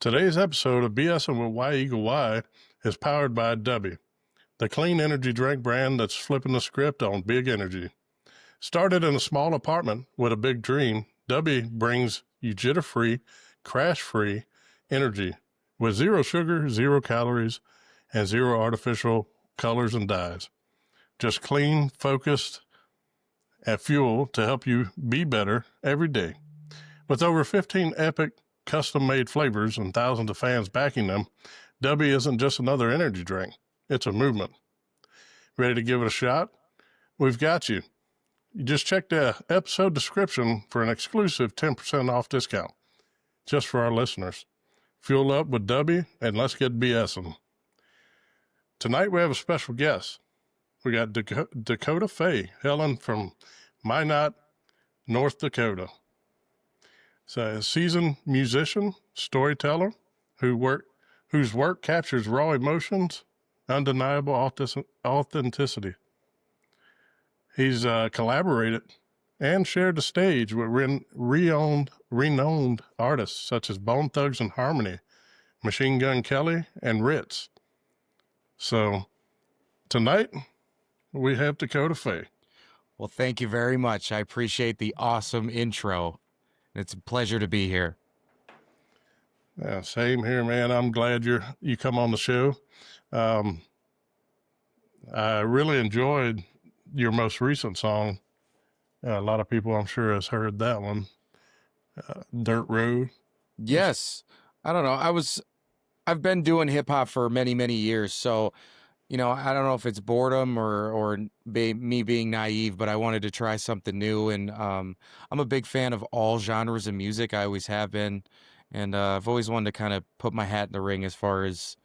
Today's episode of BSing with Y Eagle Y is powered by W, the clean energy drink brand that's flipping the script on big energy. Started in a small apartment with a big dream, W brings you jitter-free, crash-free energy with zero sugar, zero calories, and zero artificial colors and dyes. Just clean, focused, and fuel to help you be better every day. With over 15 epic custom-made flavors and thousands of fans backing them, W isn't just another energy drink. It's a movement. Ready to give it a shot? We've got you. You just check the episode description for an exclusive 10% off discount, just for our listeners. Fuel up with W, and let's get BSing. Tonight we have a special guest. We got Dakotah Faye, hailing from Minot, North Dakota. He's a seasoned musician, storyteller, whose work captures raw emotions, undeniable authenticity. He's collaborated and shared the stage with renowned artists such as Bone Thugs and Harmony, Machine Gun Kelly, and Ritz. So tonight we have Dakotah Faye. Well, thank you very much. I appreciate the awesome intro. It's a pleasure to be here. Yeah, same here, man. I'm glad you come on the show. I really enjoyed your most recent song. A lot of people, I'm sure, has heard that one, Dirt Road. Yes. I don't know. I've been doing hip hop for many, many years. So, I don't know if it's boredom or me being naive, but I wanted to try something new. And I'm a big fan of all genres of music. I always have been. And I've always wanted to kind of put my hat in the ring as far as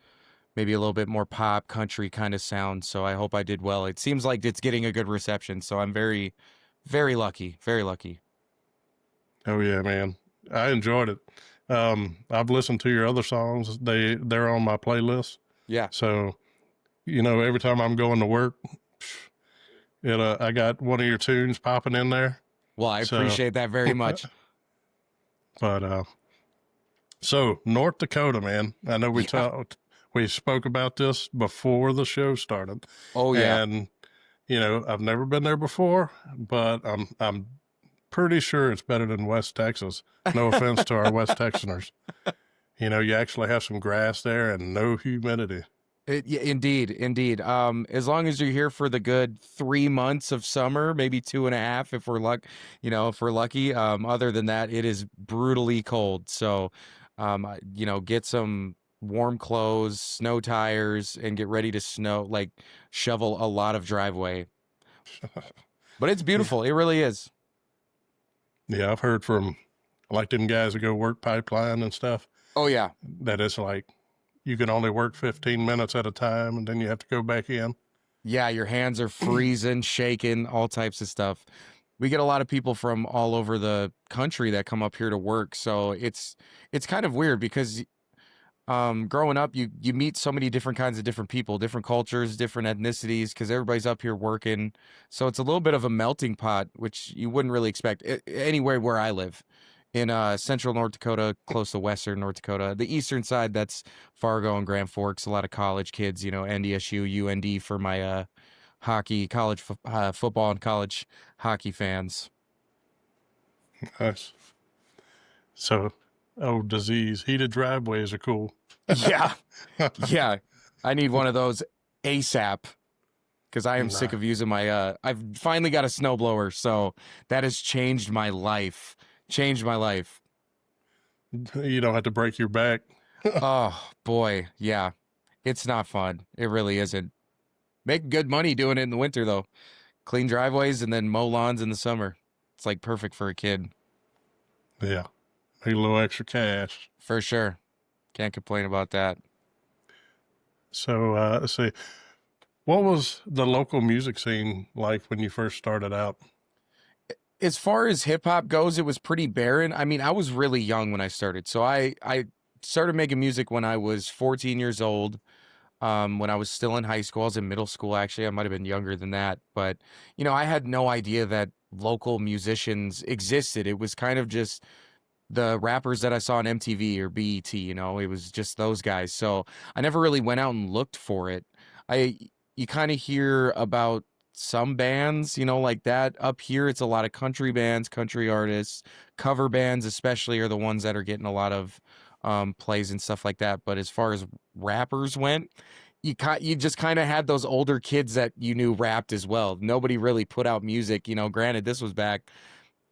maybe a little bit more pop, country kind of sound. So I hope I did well. It seems like it's getting a good reception. So I'm very, very lucky. Very lucky. Oh, yeah, man. I enjoyed it. I've listened to your other songs. They're on my playlist. Yeah. So, every time I'm going to work, I got one of your tunes popping in there. Well, I appreciate that very much. But, so North Dakota, man, I know we spoke about this before the show started. Oh, yeah. And, I've never been there before, but I'm pretty sure it's better than West Texas. No offense to our West Texaners. You actually have some grass there and no humidity. Yeah, indeed. As long as you're here for the good 3 months of summer, maybe 2.5 if we're lucky. Other than that, it is brutally cold. So, get some warm clothes, snow tires, and get ready to shovel a lot of driveway. But it's beautiful. It really is. Yeah, I've heard from them guys that go work pipeline and stuff. Oh yeah, that it's like you can only work 15 minutes at a time, and then you have to go back in. Yeah, your hands are freezing, shaking, all types of stuff. We get a lot of people from all over the country that come up here to work, so it's kind of weird because growing up, you meet so many different kinds of different people, different cultures, different ethnicities, because everybody's up here working. So it's a little bit of a melting pot, which you wouldn't really expect anywhere where I live. In central North Dakota, close to western North Dakota. The eastern side, that's Fargo and Grand Forks. A lot of college kids, NDSU, UND for my hockey, college football and college hockey fans. Nice. So, disease. Heated driveways are cool. Yeah. Yeah. I need one of those ASAP because I am sick of using my, I've finally got a snowblower, so that has changed my life. You don't have to break your back. Oh, boy. Yeah. It's not fun. It really isn't. Make good money doing it in the winter, though. Clean driveways and then mow lawns in the summer. It's like perfect for a kid. Yeah. Make a little extra cash. For sure. Can't complain about that. So, let's see. What was the local music scene like when you first started out? As far as hip hop goes, it was pretty barren. I mean, I was really young when I started. So I started making music when I was 14 years old. When I was still in high school, I was in middle school, actually. I might have been younger than that. But, I had no idea that local musicians existed. It was kind of just the rappers that I saw on MTV or BET, you know, it was just those guys. So I never really went out and looked for it. I You kind of hear about some bands, you know, like that. Up here it's a lot of country bands, country artists, cover bands especially are the ones that are getting a lot of plays and stuff like that. But as far as rappers went, you just kind of had those older kids that you knew rapped as well. Nobody really put out music, you know. Granted, this was back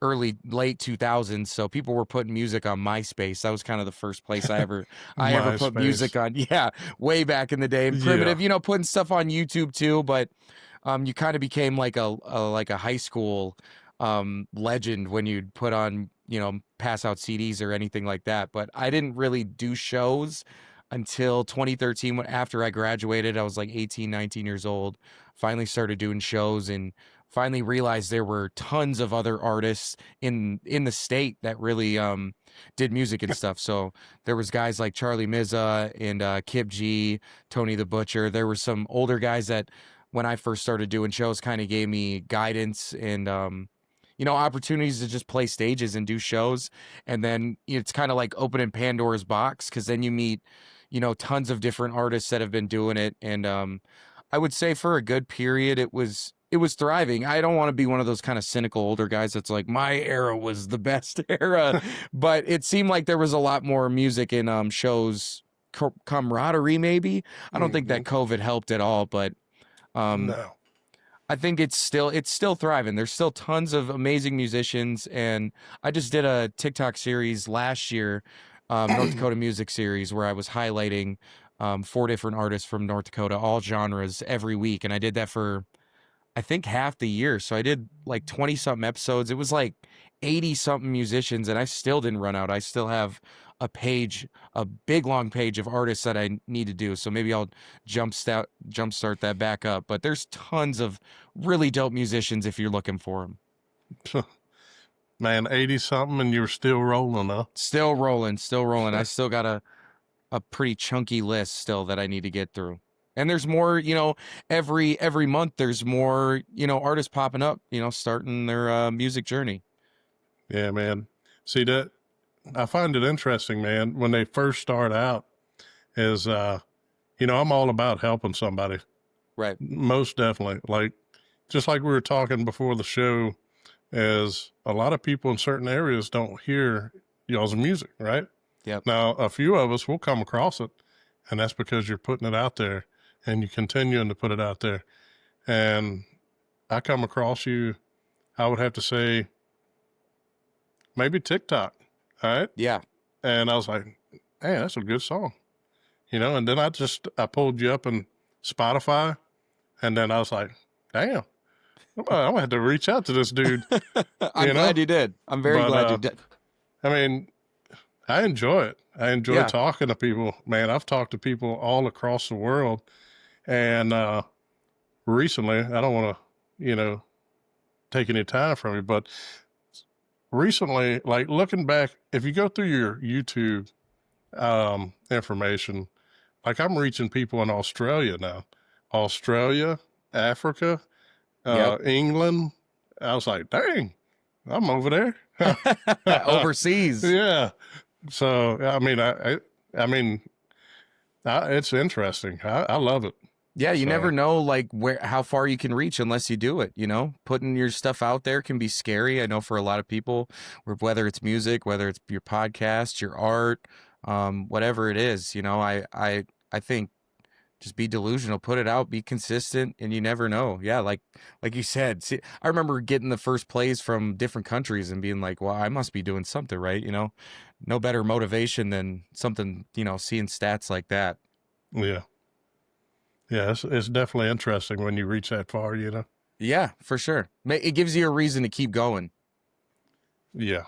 late 2000s, so people were putting music on MySpace. That was kind of the first place I ever put music MySpace. on. Yeah, way back in the day. And Yeah. Primitive, you know, putting stuff on YouTube too, but you kind of became like a high school legend when you'd put on, you know, pass out CDs or anything like that. But I didn't really do shows until 2013 when after I graduated. I was like 18, 19 years old. Finally started doing shows and finally realized there were tons of other artists in the state that really did music and stuff. So there was guys like Charlie Mizza and Kip G, Tony the Butcher. There were some older guys that when I first started doing shows kind of gave me guidance and you know, opportunities to just play stages and do shows. And then it's kind of like opening Pandora's box because then you meet, you know, tons of different artists that have been doing it. And I would say for a good period, it was thriving. I don't want to be one of those kind of cynical older guys that's like my era was the best era, but it seemed like there was a lot more music and shows camaraderie. Maybe I don't think Hmm. that COVID helped at all, but um, No. I think it's still thriving. There's still tons of amazing musicians, and I just did a TikTok series last year, North Dakota music series, where I was highlighting 4 different artists from North Dakota, all genres, every week, and I did that for I think half the year. So I did like 20 something episodes. It was like 80 something musicians, and I still didn't run out. I still have a big long page of artists that I need to do. So maybe I'll jumpstart that back up. But there's tons of really dope musicians if you're looking for them. Man, 80 something and you're still rolling, huh? Still rolling, still rolling. I still got a pretty chunky list still that I need to get through. And there's more, you know, every month there's more, you know, artists popping up, you know, starting their music journey. Yeah, man. See that I find it interesting, man, when they first start out is you know, I'm all about helping somebody. Right. Most definitely. Like just like we were talking before the show, is a lot of people in certain areas don't hear y'all's music, right? Yep. Now, a few of us will come across it, and that's because you're putting it out there and you're continuing to put it out there. And I come across you, I would have to say maybe TikTok, all right? Yeah. And I was like, hey, that's a good song, you know? And then I pulled you up in Spotify, and then I was like, damn, I'm gonna have to reach out to this dude, I'm you know? glad you did. I'm very But glad you did. I mean, I enjoy it. I enjoy Yeah. talking to people. Man, I've talked to people all across the world. And recently, I don't want to, you know, take any time from you, but recently, like looking back, if you go through your YouTube information, like I'm reaching people in Australia now, Australia, Africa, Yep. England. I was like, dang, I'm over there. Overseas. Yeah. So I mean, I mean, it's interesting. I love it. Yeah, you So never know like how far you can reach unless you do it, you know? Putting your stuff out there can be scary. I know for a lot of people, whether it's music, whether it's your podcast, your art, whatever it is, you know, I think just be delusional, put it out, be consistent, and you never know. Yeah, like you said. See, I remember getting the first plays from different countries and being like, "Well, I must be doing something right." You know, no better motivation than something, you know, seeing stats like that. yeah, yeah, it's definitely interesting when you reach that far. You know. Yeah, for sure. It gives you a reason to keep going. Yeah,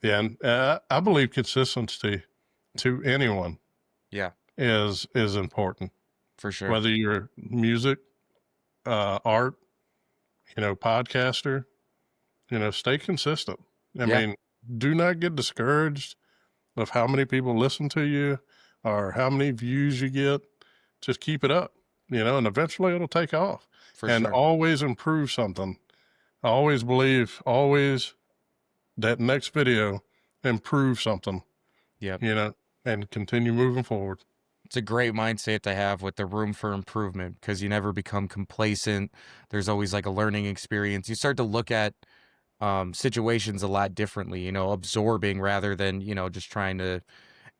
yeah, and I believe consistency to anyone Yeah, is important. for sure. Whether you're music, art, you know, podcaster, you know, stay consistent. I Yeah, mean, do not get discouraged of how many people listen to you or how many views you get. Just keep it up, you know, and eventually it'll take off. for And sure. always improve something. I always believe, always that next video improve something, Yep. and continue moving forward. It's a great mindset to have with the room for improvement because you never become complacent. There's always like a learning experience. You start to look at situations a lot differently, absorbing rather than, just trying to,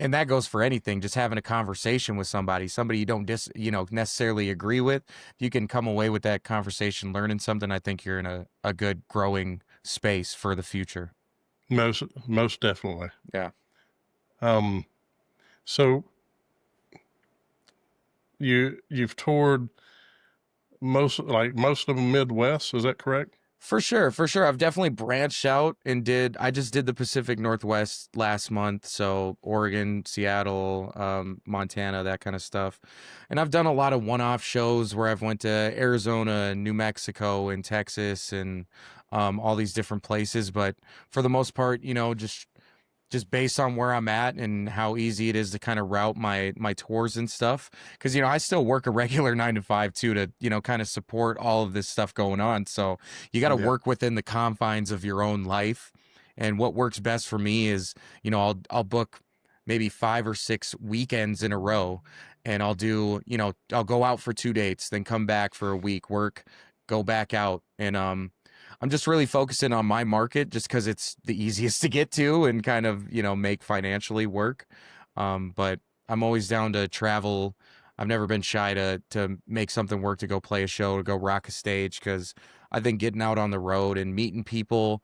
and that goes for anything, just having a conversation with somebody you don't necessarily agree with. If you can come away with that conversation, learning something, I think you're in a good growing space for the future. Most definitely. Yeah. Um, so you've toured most of the Midwest, is that correct? For sure, for sure. I've definitely branched out and I just did the Pacific Northwest last month. So Oregon, Seattle, Montana, that kind of stuff. And I've done a lot of one-off shows where I've went to Arizona, New Mexico, and Texas and all these different places. But for the most part, just based on where I'm at and how easy it is to kind of route my tours and stuff. Because I still work a regular 9 to 5 too to kind of support all of this stuff going on. So you got to Yeah. work within the confines of your own life. And what works best for me is I'll book maybe 5 or 6 weekends in a row, and I'll go out for 2 dates, then come back for a week, work, go back out, and I'm just really focusing on my market just because it's the easiest to get to and kind of, make financially work. But I'm always down to travel. I've never been shy to make something work, to go play a show, to go rock a stage, because I think getting out on the road and meeting people,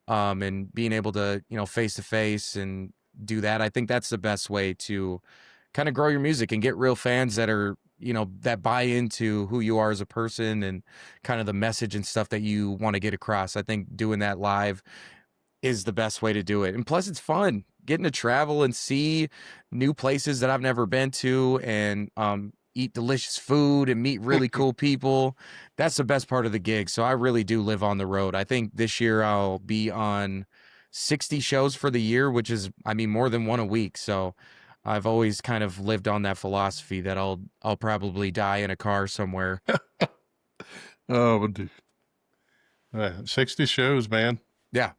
and being able to, face to face and do that, I think that's the best way to kind of grow your music and get real fans that are, that buy into who you are as a person and kind of the message and stuff that you want to get across. I think doing that live is the best way to do it. And plus, it's fun getting to travel and see new places that I've never been to, and eat delicious food and meet really cool people. That's the best part of the gig. So I really do live on the road. I think this year I'll be on 60 shows for the year, which is, I mean, more than one a week. So I've always kind of lived on that philosophy that I'll probably die in a car somewhere. Oh, dude. 60 shows, man. Yeah,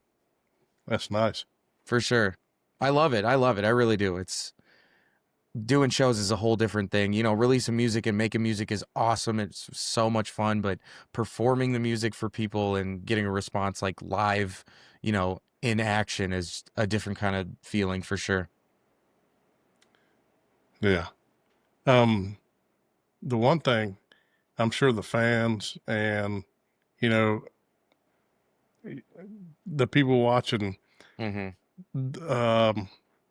That's nice. for sure. I love it. I love it. I really do. It's doing shows is a whole different thing. Releasing music and making music is awesome. It's so much fun, but performing the music for people and getting a response like live, in action is a different kind of feeling for sure. Yeah. The one thing I'm sure the fans and, you know, the people watching, Mm-hmm.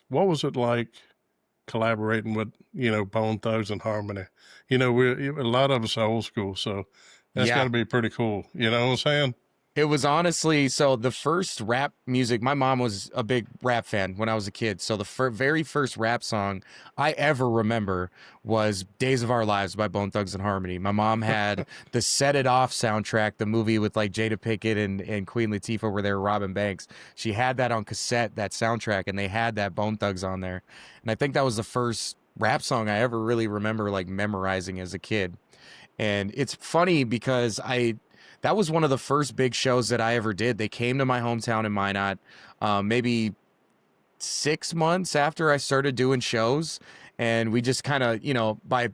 what was it like collaborating with, Bone Thugs and Harmony? A lot of us are old school, so that's got Yeah. to be pretty cool. You know what I'm saying? It was honestly, so the first rap music, my mom was a big rap fan when I was a kid. So the very first rap song I ever remember was Days of Our Lives by Bone Thugs and Harmony. My mom had the Set It Off soundtrack, the movie with like Jada Pinkett and Queen Latifah where they were robbing banks. She had that on cassette, that soundtrack, and they had that Bone Thugs on there. And I think that was the first rap song I ever really remember like memorizing as a kid. And it's funny because that was one of the first big shows that I ever did. They came to my hometown in Minot, maybe 6 months after I started doing shows. And we just kind of, by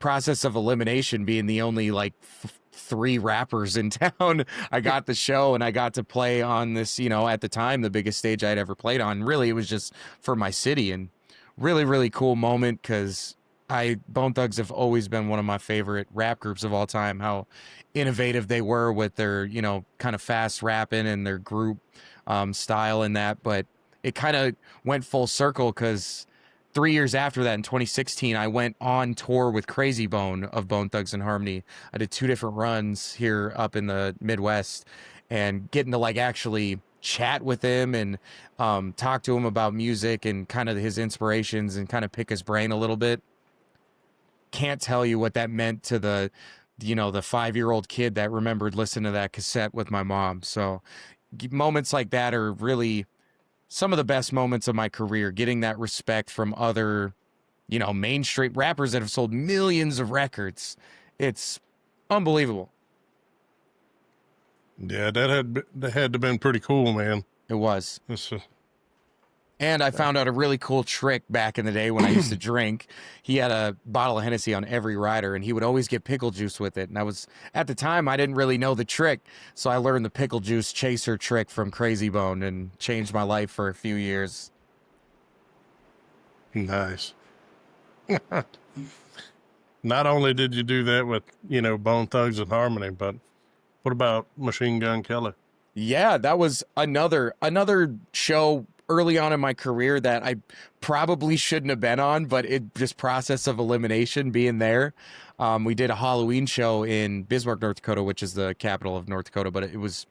process of elimination, being the only like 3 rappers in town, I got the show and I got to play on this, at the time, the biggest stage I'd ever played on. Really, it was just for my city, and really, really cool moment because Bone Thugs have always been one of my favorite rap groups of all time. How innovative they were with their, kind of fast rapping and their group style and that. But it kind of went full circle because 3 years after that, in 2016, I went on tour with Crazy Bone of Bone Thugs and Harmony. I did 2 different runs here up in the Midwest, and getting to like actually chat with him and talk to him about music and kind of his inspirations and kind of pick his brain a little bit. Can't tell you what that meant to the 5-year-old kid that remembered listening to that cassette with my mom. So moments like that are really some of the best moments of my career, getting that respect from other, mainstream rappers that have sold millions of records. It's unbelievable. Yeah, that had to been pretty cool, man. It was. It's, And I found out a really cool trick back in the day when I used to drink. He had a bottle of Hennessy on every rider, and he would always get pickle juice with it. And at the time, I didn't really know the trick. So I learned the pickle juice chaser trick from Crazy Bone and changed my life for a few years. Nice. Not only did you do that with, Bone Thugs and Harmony, but what about Machine Gun Kelly? Yeah, that was another show early on in my career that I probably shouldn't have been on, but it just process of elimination being there. We did a Halloween show in Bismarck, North Dakota, which is the capital of North Dakota, but it was,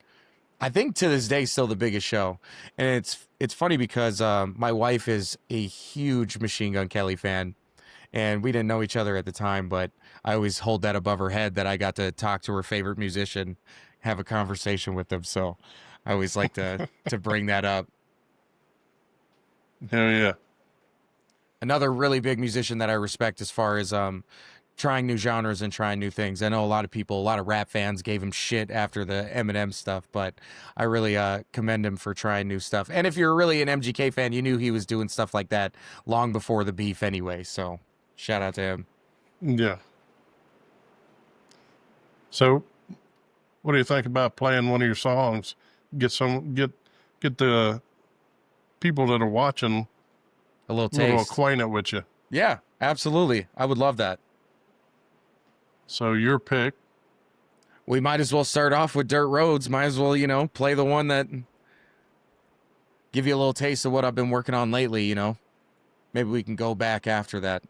I think to this day, still the biggest show. And it's funny because my wife is a huge Machine Gun Kelly fan, and we didn't know each other at the time, but I always hold that above her head that I got to talk to her favorite musician, have a conversation with them. So I always like to bring that up. Hell yeah. Another really big musician that I respect as far as trying new genres and trying new things. I know a lot of rap fans gave him shit after the Eminem stuff, but I really commend him for trying new stuff. And if you're really an MGK fan, you knew he was doing stuff like that long before the beef anyway. So shout out to him. Yeah. So what do you think about playing one of your songs? Get the people that are watching A little a little taste. acquainted with you. Yeah, absolutely. I would love that. So your pick. We might as well start off with Dirt Roads. Might as well, play the one that give you a little taste of what I've been working on lately, Maybe we can go back after that.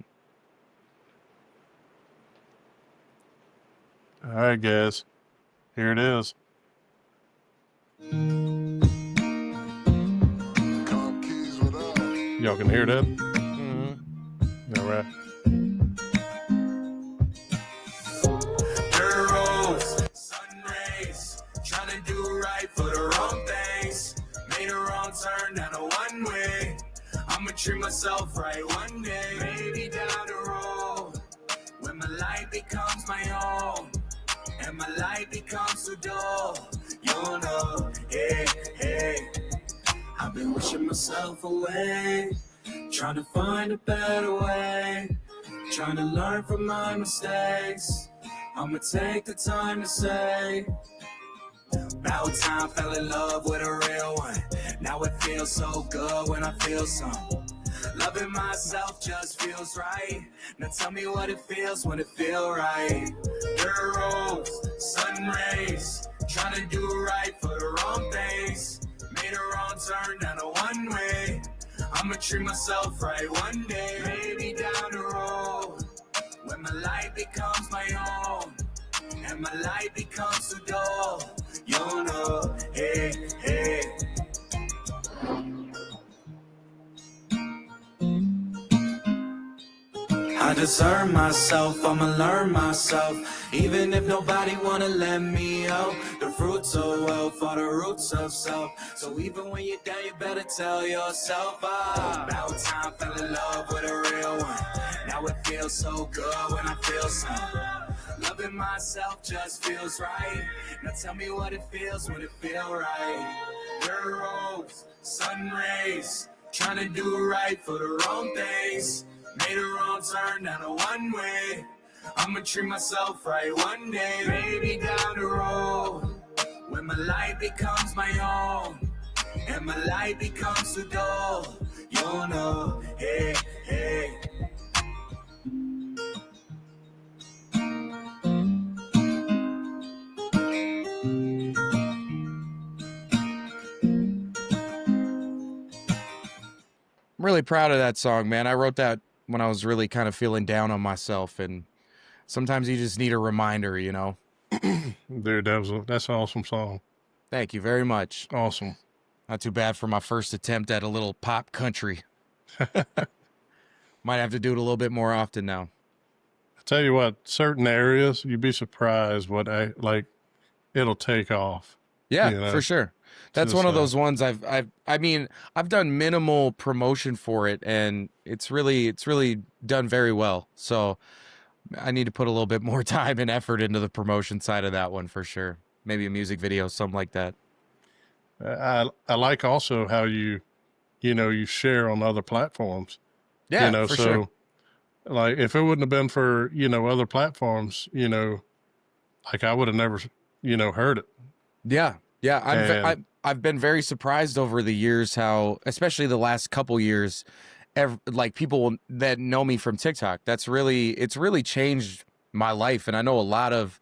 All right, guys. Here it is. Y'all can hear that? Mm-hmm. All right. Dirt roads, sun rays, trying to do right for the wrong things. Made a wrong turn down a one way. I'ma treat myself right one day. Maybe down the road, when my life becomes my own, and my life becomes too dull. You'll know, hey, hey. I've been wishing myself away, trying to find a better way, trying to learn from my mistakes. I'ma take the time to say, about time fell in love with a real one. Now it feels so good when I feel some. Loving myself just feels right. Now tell me what it feels when it feel right. Dirt roads, sun rays, trying to do right for the wrong things. Made a wrong turn down a one way. I'ma treat myself right one day. Maybe down the road, when my life becomes my own, and my life becomes too dull. You'll know, hey, hey. I deserve myself, I'ma learn myself. Even if nobody wanna let me out. The fruits of wealth are the roots of self. So even when you're down, you better tell yourself, about time fell in love with a real one. Now it feels so good when I feel some. Loving myself just feels right. Now tell me what it feels when it feel right. Dirt roads, sun rays, trying to do right for the wrong things. Made a wrong turn down a one way. I'ma treat myself right one day. Maybe down the road, when my life becomes my own, and my life becomes too dull. You'll know, hey, hey. I'm really proud of that song, man. I wrote that when I was really kind of feeling down on myself, and sometimes you just need a reminder, Dude, that's an awesome song. Thank you very much. Awesome. Not too bad for my first attempt at a little pop country. Might have to do it a little bit more often now. I tell you what, certain areas, you'd be surprised what it'll take off. Yeah, for sure. That's one of those ones I've done minimal promotion for it, and it's really done very well. So I need to put a little bit more time and effort into the promotion side of that one for sure. Maybe a music video, something like that. I like also how you you share on other platforms. Yeah, So for sure. like if it wouldn't have been for, other platforms, like I would have never, heard it. Yeah, yeah. And I've been very surprised over the years how, especially the last couple years, like people that know me from TikTok. It's really changed my life, and I know a lot of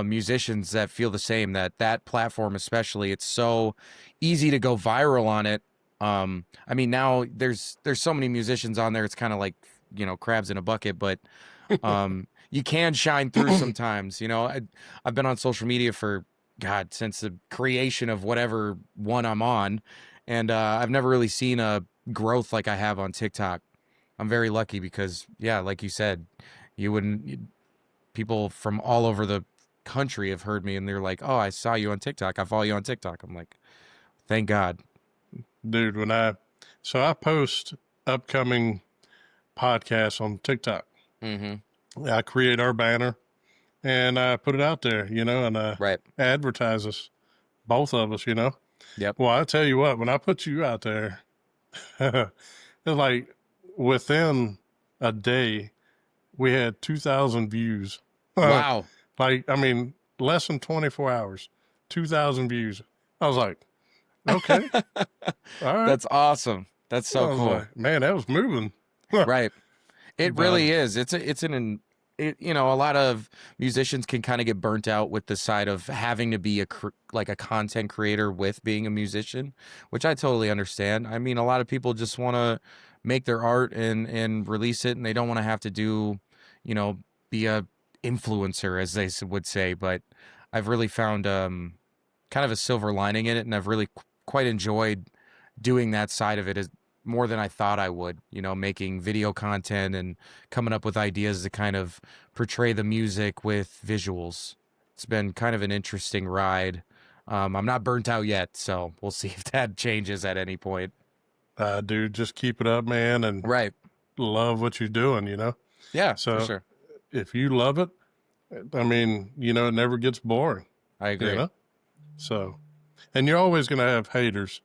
musicians that feel the same. That platform, especially, it's so easy to go viral on it. I mean, now there's so many musicians on there. It's kind of like crabs in a bucket, but you can shine through sometimes. I've been on social media for God since the creation of whatever one I'm on, and I've never really seen a growth like I have on TikTok. I'm very lucky because, yeah, like you said, you wouldn't people from all over the country have heard me and they're like, "Oh, I saw you on TikTok. I follow you on TikTok." I'm like, "Thank God." dude, so I post upcoming podcasts on TikTok. Mm-hmm. I create our banner and I put it out there, and Right. advertise us, both of us. Yep. Well, I tell you what, when I put you out there, it's like within a day, we had 2,000 views. Wow. Like, I mean, less than 24 hours, 2,000 views. I was like, okay, all right. That's awesome. That's I so was cool. like, man, that was moving. Right. It But really is. A lot of musicians can kind of get burnt out with the side of having to be like a content creator with being a musician, which I totally understand. I mean, a lot of people just want to make their art and release it, and they don't want to have to do, be a influencer, as they would say. But I've really found kind of a silver lining in it, and I've really quite enjoyed doing that side of it as more than I thought I would, making video content and coming up with ideas to kind of portray the music with visuals. It's been kind of an interesting ride. I'm not burnt out yet, so we'll see if that changes at any point. dude, just keep it up, man, and Right. love what you're doing. Yeah, for So sure. if you love it, I mean, it never gets boring, I agree. So, and you're always going to have haters.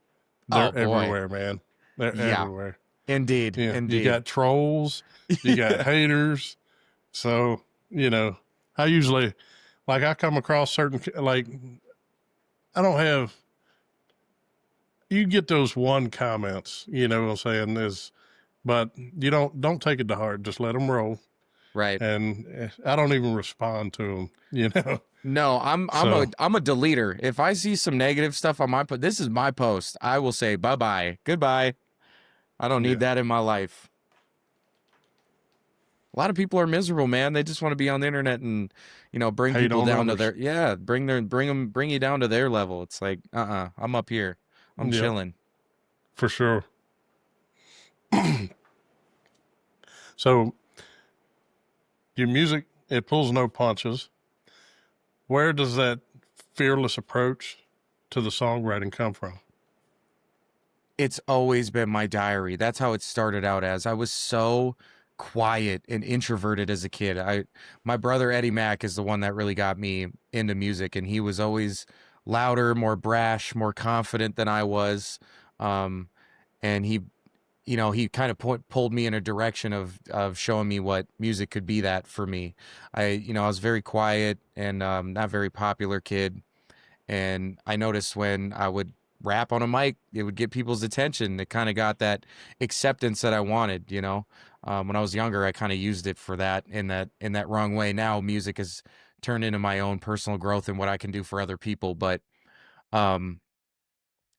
Oh, They're boy. everywhere, man. They're Yeah. everywhere. Indeed. Yeah, Indeed. you got trolls, you got haters. So, I usually, like, I come across certain, like, I don't have, you get those one comments, what I'm saying is, but you don't take it to heart. Just let them roll. Right. And I don't even respond to them, No, I'm So- a deleter. If I see some negative stuff on my this is my post. I will say bye-bye. Goodbye. I don't need that in my life. A lot of people are miserable, man. They just want to be on the internet and, bring Hate people on down to others. bring you down to their level. It's like, I'm up here. I'm Yep. chilling. For sure. So your music, it pulls no punches. Where does that fearless approach to the songwriting come from? It's always been my diary. That's how it started out as. I was so quiet and introverted as a kid. My brother Eddie Mack is the one that really got me into music, and he was always louder, more brash, more confident than I was. And he kind of pulled me in a direction of showing me what music could be that for me. I was very quiet and not very popular kid. And I noticed when I would rap on a mic, it would get people's attention. It kind of got that acceptance that I wanted, when I was younger, I kind of used it for that in that wrong way. Now music has turned into my own personal growth and what I can do for other people. But um,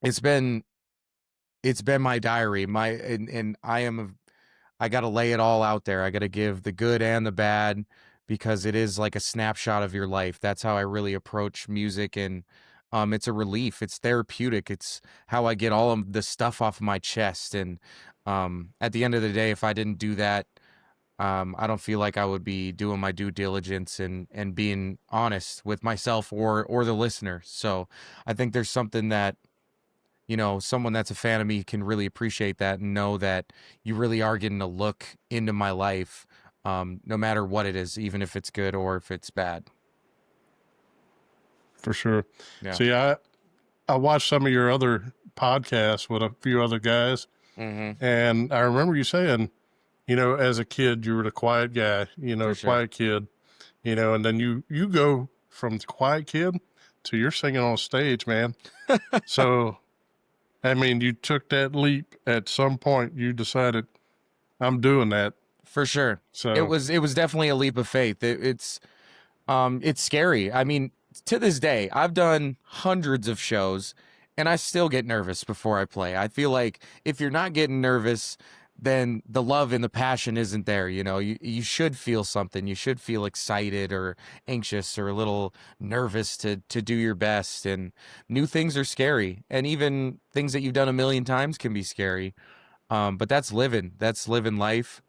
it's been my diary. And I got to lay it all out there. I got to give the good and the bad because it is like a snapshot of your life. That's how I really approach music. And it's a relief. It's therapeutic. It's how I get all of the stuff off my chest. And at the end of the day, if I didn't do that, I don't feel like I would be doing my due diligence and being honest with myself or the listener. So I think there's something that, someone that's a fan of me can really appreciate that and know that you really are getting a look into my life, no matter what it is, even if it's good or if it's bad. For sure. Yeah. See, I watched some of your other podcasts with a few other guys, Mm-hmm. And I remember you saying, as a kid, you were the quiet guy, For sure. quiet kid, and then you go from the quiet kid to you're singing on stage, man. So, I mean, you took that leap at some point. You decided, I'm doing that. For sure. It So, was definitely a leap of faith. It's scary. I mean, to this day, I've done hundreds of shows and I still get nervous before I play. I feel like if you're not getting nervous, then the love and the passion isn't there. You should feel something. You should feel excited or anxious or a little nervous to do your best. And new things are scary. And even things that you've done a million times can be scary. But that's living. That's living life.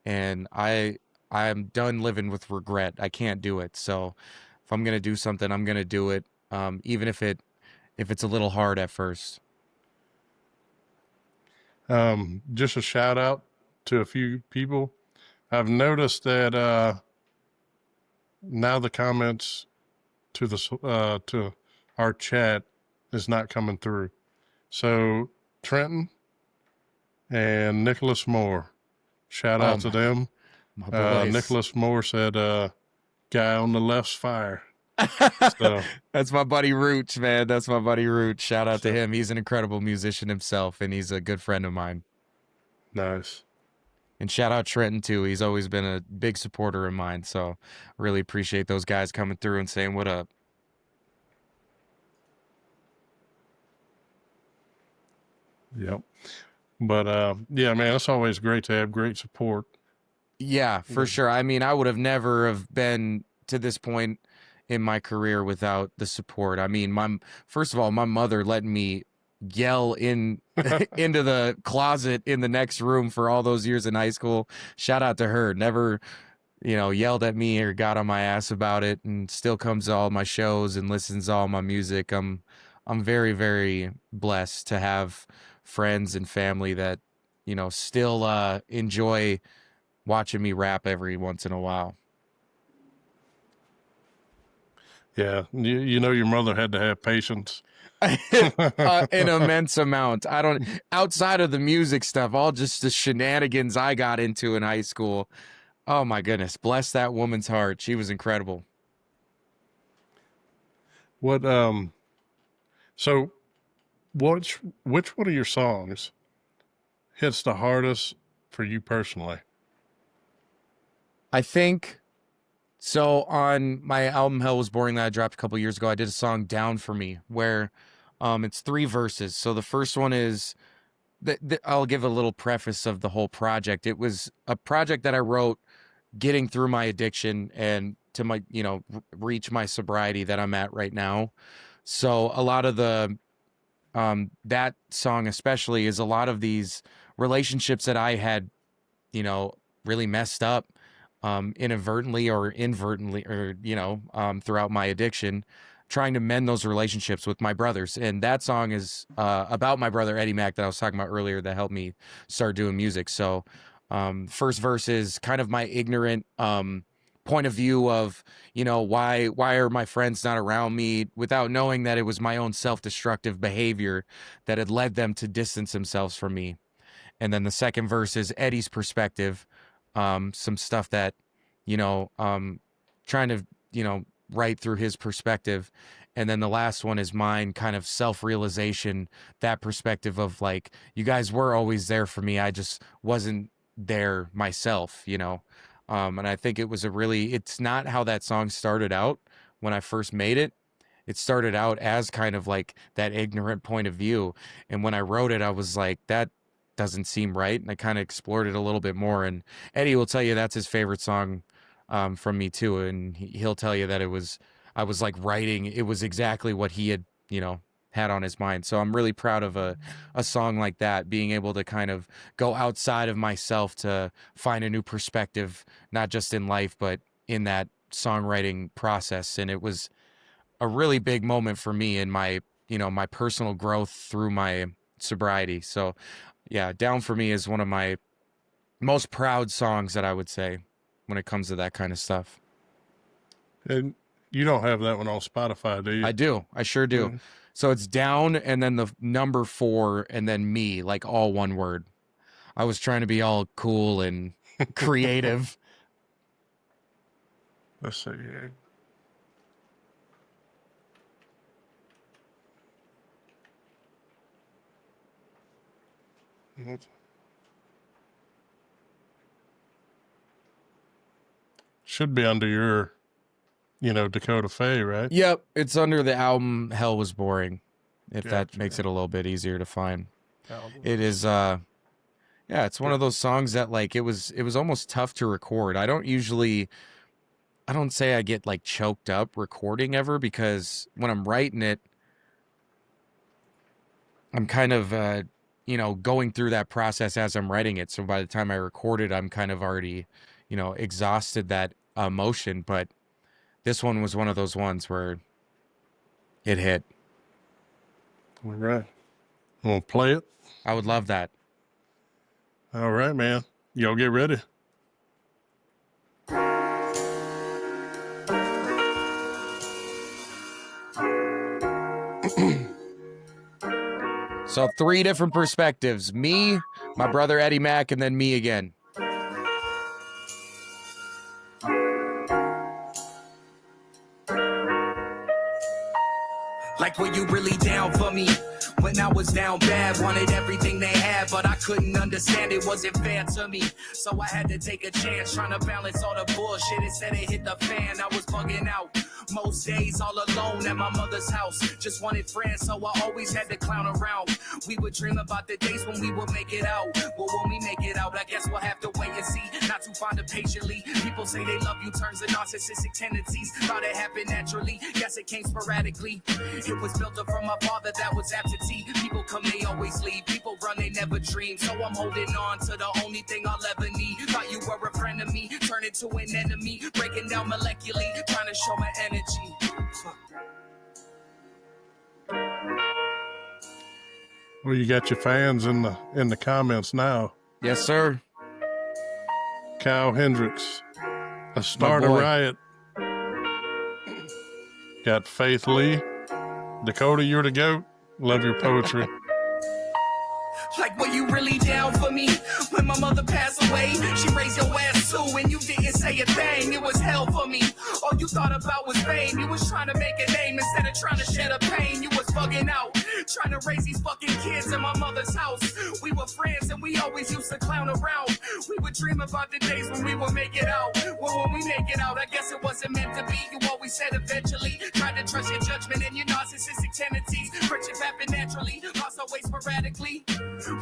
And I'm done living with regret. I can't do it. So if I'm gonna do something, I'm gonna do it, even if it's a little hard at first. just a shout out to a few people. I've noticed that now the comments to our chat is not coming through. So Trenton and Nicholas Moore, shout out to them. My boys. Nicholas Moore said, "Guy on the left's fire." So That's my buddy Rooch, man. That's my buddy Rooch. Shout out to him. He's an incredible musician himself, and he's a good friend of mine. nice. And shout out Trenton too. He's always been a big supporter of mine. So really appreciate those guys coming through and saying what up. Yep. But yeah, man, it's always great to have great support. Yeah, for sure. I mean, I would have never have been to this point in my career without the support. I mean, first of all, my mother let me yell into the closet in the next room for all those years in high school. Shout out to her. Never, yelled at me or got on my ass about it, and still comes to all my shows and listens to all my music. I'm very, very blessed to have friends and family that, still enjoy watching me rap every once in a while. Yeah, your mother had to have patience. An immense amount. Outside of the music stuff, all just the shenanigans I got into in high school. Oh my goodness, bless that woman's heart. She was incredible. What so which one of your songs hits the hardest for you personally? I think so. On my album Hell Was Boring that I dropped a couple years ago, I did a song Down for Me where it's 3 verses. So the first one is I'll give a little preface of the whole project. It was a project that I wrote getting through my addiction and to my, reach my sobriety that I'm at right now. So a lot of the that song especially is a lot of these relationships that I had, really messed up inadvertently or inadvertently or throughout my addiction, trying to mend those relationships with my brothers. And that song is about my brother Eddie Mack that I was talking about earlier that helped me start doing music. So first verse is kind of my ignorant point of view of, why are my friends not around me, without knowing that it was my own self-destructive behavior that had led them to distance themselves from me. And then the second verse is Eddie's perspective, some stuff that, trying to, write through his perspective. And then the last one is mine, kind of self-realization, that perspective of like, you guys were always there for me. I just wasn't there myself, and I think it was it's not how that song started out when I first made it. It started out as kind of like that ignorant point of view. And when I wrote it, I was like, that doesn't seem right. And I kind of explored it a little bit more. And Eddie will tell you that's his favorite song from me too. And he'll tell you that I was like writing, it was exactly what he had, had on his mind. So I'm really proud of a song like that, being able to kind of go outside of myself to find a new perspective, not just in life, but in that songwriting process. And it was a really big moment for me in my, my personal growth through my sobriety. So yeah, Down for Me is one of my most proud songs that I would say when it comes to that kind of stuff. And You don't have that one on Spotify, do you? I do. I sure do. Mhm. So it's down and then the number 4 and then me, like all one word. I was trying to be all cool and creative. Let's see here. Should be under your, Dakotah Faye, right? Yep, it's under the album Hell Was Boring, if that Gotcha. makes it a little bit easier to find. Album. It is yeah, it's one of those songs that like it was almost tough to record. I don't say I get like choked up recording ever, because when I'm writing it, I'm kind of going through that process as I'm writing it. So by the time I record it, I'm kind of already, exhausted that emotion. But this one was one of those ones where it hit. All right. Want to play it? I would love that. All right, man. Y'all get ready. So 3 different perspectives: me, my brother Eddie Mac, and then me again. Like, were you really down for me? When I was down bad, wanted everything they had, but I couldn't understand it wasn't fair to me. So I had to take a chance, trying to balance all the bullshit. Instead it hit the fan, I was bugging out. Most days all alone at my mother's house. Just wanted friends, so I always had to clown around. We would dream about the days when we would make it out. Well, when we make it out, I guess we'll have to wait and see. Not too fond of patiently. People say they love you, turns to narcissistic tendencies. Thought it happened naturally, guess it came sporadically. It was built up from my father that was absentee. People come, they always leave. People run, they never dream. So I'm holding on to the only thing I'll ever need. Thought you were a friend of me, turn into an enemy. Breaking down molecularly, trying to show my energy. Well, you got your fans in the comments now. Yes, sir. Kyle Hendricks, a Start a boy. Riot. Got Faith Lee, Dakotah, you're the GOAT. Love your poetry. Like, were you really down for me? When my mother passed away, she raised your ass too, and you didn't say a thing. It was hell for me. All you thought about was fame. You was trying to make a name instead of trying to share the pain. You was bugging out, trying to raise these fucking kids in my mother's house. We were friends and we always used to clown around. We would dream about the days when we would make it out. Well, when we make it out, I guess it wasn't meant to be. You always said eventually. Tried to trust your judgment and your narcissistic tendencies. Friendship happened naturally, lost our way sporadically.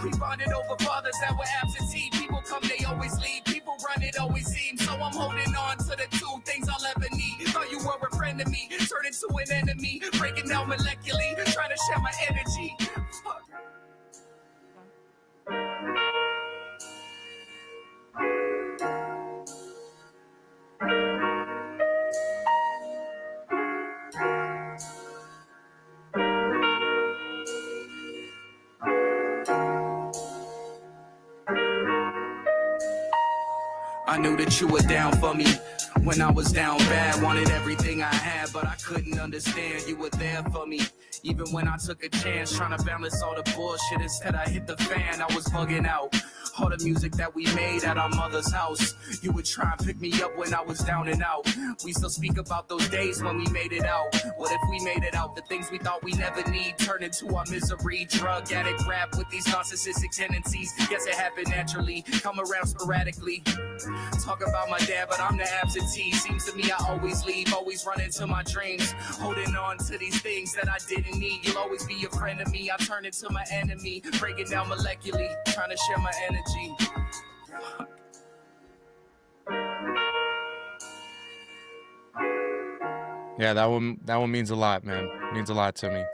We bonded over fathers that were absentee. People come, they always leave. People run, it always seems. So I'm holding on to the 2 things I'll ever need. Thought you were a friend of me, turned into an enemy. Breaking down molecularly, trying to share my energy. Fuck. I knew that you were down for me when I was down bad. Wanted everything I had, but I couldn't understand. You were there for me, even when I took a chance. Trying to balance all the bullshit, instead I hit the fan. I was bugging out. All the music that we made at our mother's house. You would try and pick me up when I was down and out. We still speak about those days when we made it out. What if we made it out? The things we thought we never need turn into our misery. Drug addict rap with these narcissistic tendencies. Guess it happened naturally, come around sporadically. Talk about my dad, but I'm the absentee. Seems to me I always leave, always run into my dreams. Holding on to these things that I didn't need. You'll always be a friend of me, I turn into my enemy. Breaking down molecularly, trying to share my energy. Yeah, that one means a lot, man. Means a lot to me.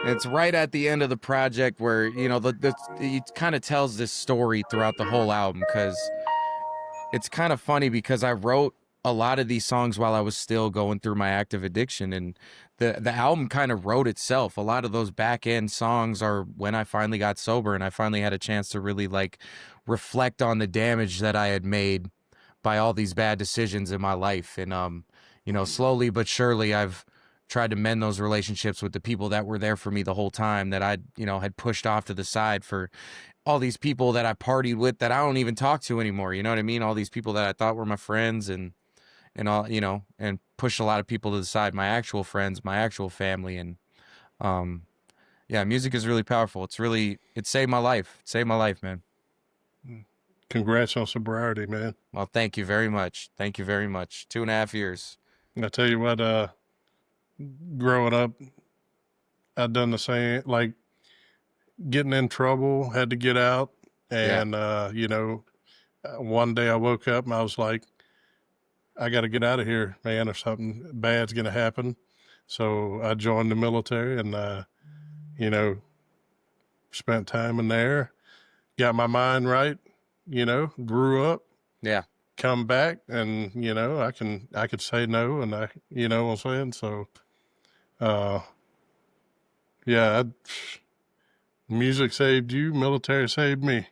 It's right at the end of the project where, it kind of tells this story throughout the whole album, because it's kind of funny because I wrote a lot of these songs while I was still going through my active addiction, and the album kind of wrote itself. A lot of those back end songs are when I finally got sober and I finally had a chance to really like reflect on the damage that I had made by all these bad decisions in my life. And, you know, slowly but surely I've tried to mend those relationships with the people that were there for me the whole time that I, you know, had pushed off to the side for all these people that I partied with that I don't even talk to anymore. You know what I mean? All these people that I thought were my friends and all, you know, and pushed a lot of people to the side, my actual friends, my actual family. And, yeah, music is really powerful. It saved my life. It saved my life, man. Congrats on sobriety, man. Well, thank you very much. Thank you very much. 2.5 years. I tell you what, growing up, I'd done the same, like getting in trouble, had to get out. And, you know, one day I woke up and I was like, I got to get out of here, man, or something bad's going to happen. So I joined the military and, you know, spent time in there, got my mind right, you know, grew up, Yeah. come back, and, you know, I could say no, and you know what I'm saying? So, yeah, music saved you, military saved me.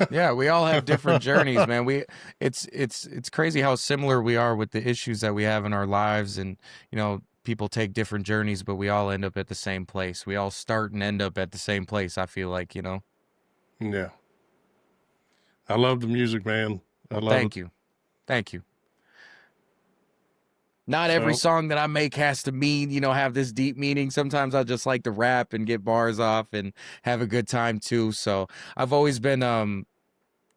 Yeah, we all have different journeys, man. It's crazy how similar we are with the issues that we have in our lives, and you know, people take different journeys, but we all end up at the same place. We all start and end up at the same place, I feel like, you know. Yeah. I love the music, man. I love Thank it. you. Thank you. Not every So- song that I make has to mean, you know, have this deep meaning. Sometimes I just like to rap and get bars off and have a good time too. So I've always been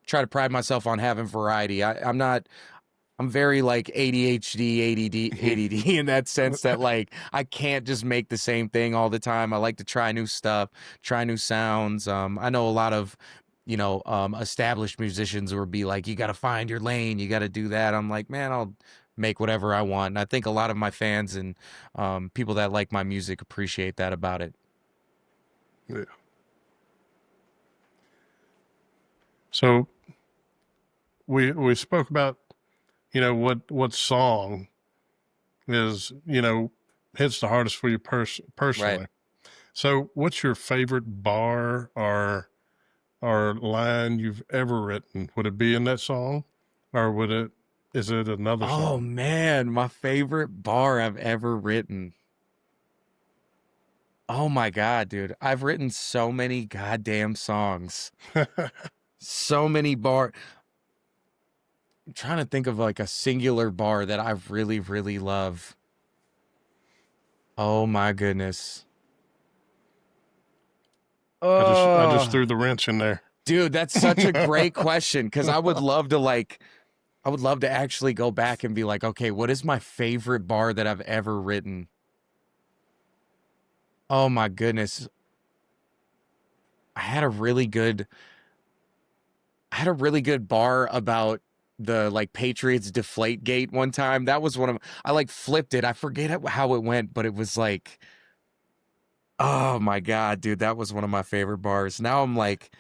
try to pride myself on having variety. I'm very like ADHD, ADD in that sense that like I can't just make the same thing all the time. I like to try new stuff, try new sounds. I know a lot of, you know, established musicians would be like, you got to find your lane, you got to do that. I'm like, man, I'll make whatever I want. And I think a lot of my fans and people that like my music appreciate that about it. Yeah. So we spoke about, you know, what song is, you know, hits the hardest for you personally. Right. So what's your favorite bar or line you've ever written? Would it be in that song, or is it another Oh song? man, my favorite bar I've ever written. Oh my God, dude. I've written so many goddamn songs. So many bar. I'm trying to think of like a singular bar that I really, really love. Oh my goodness. I just Oh, threw the wrench in there. dude, that's such a great question because I would love to actually go back and be like, okay, what is my favorite bar that I've ever written? Oh my goodness. I had a really good bar about the like Patriots deflate gate one time. That was I like flipped it. I forget how it went, but it was like, oh my God, dude, that was one of my favorite bars. Now I'm like,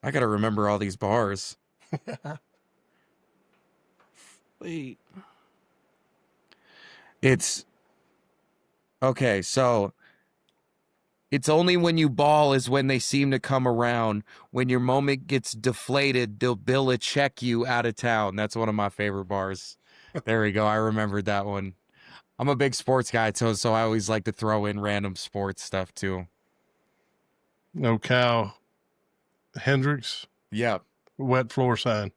I gotta remember all these bars. Wait. It's okay, so it's only when you ball is when they seem to come around. When your moment gets deflated, they'll bill a check you out of town. That's one of my favorite bars. There we go. I remembered that one. I'm a big sports guy, so I always like to throw in random sports stuff too. No Cal Hendricks, Yeah. wet floor sign.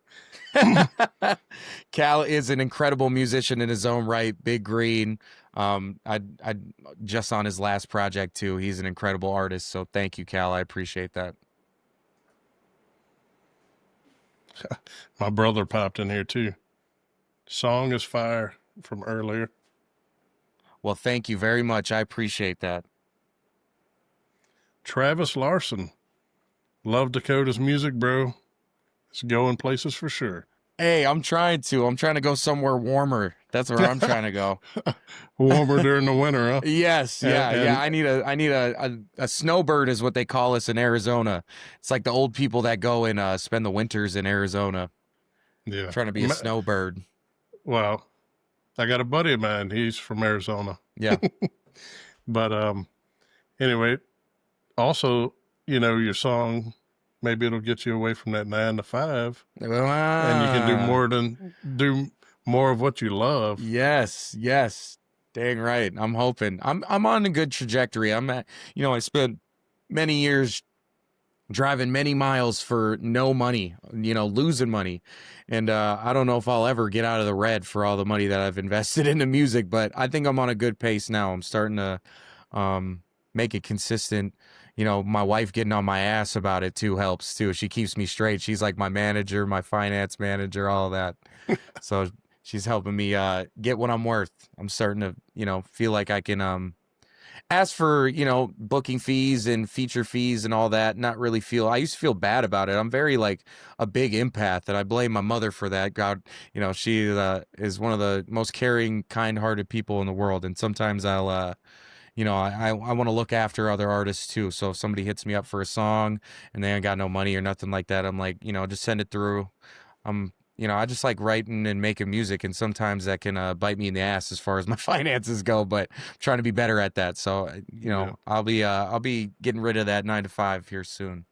Cal is an incredible musician in his own right. Big Green. I just on his last project too. He's an incredible artist. So thank you, Cal. I appreciate that. My brother popped in here too. Song is fire from earlier. Well, thank you very much. I appreciate that. Travis Larson. Love Dakota's music, bro. It's going places for sure. Hey, I'm trying to go somewhere warmer. That's where I'm trying to go. Warmer during the winter, huh? Yes, yeah, And- yeah. I need a snowbird is what they call us in Arizona. It's like the old people that go and spend the winters in Arizona. Yeah. I'm trying to be a snowbird. Well, I got a buddy of mine. He's from Arizona. Yeah. But anyway, also, you know, your song maybe it'll get you away from that 9 to 5, and you can do more of what you love. Yes, yes. Dang right. I'm hoping. I'm on a good trajectory. I'm at, I spent many years driving many miles for no money, losing money. And I don't know if I'll ever get out of the red for all the money that I've invested into music, but I think I'm on a good pace now. I'm starting to make it consistent. My wife getting on my ass about it too helps too. She keeps me straight. She's like my manager, my finance manager, all that. So she's helping me get what I'm worth. I'm starting to, feel like I can as for, booking fees and feature fees and all that, not really feel, I used to feel bad about it. I'm very like a big empath, and I blame my mother for that. God, she is one of the most caring, kind-hearted people in the world. And sometimes I'll, I want to look after other artists too. So if somebody hits me up for a song and they ain't got no money or nothing like that, I'm like, just send it through. I just like writing and making music, and sometimes that can bite me in the ass as far as my finances go, but I'm trying to be better at that. So, Yeah. I'll be getting rid of that 9 to 5 here soon.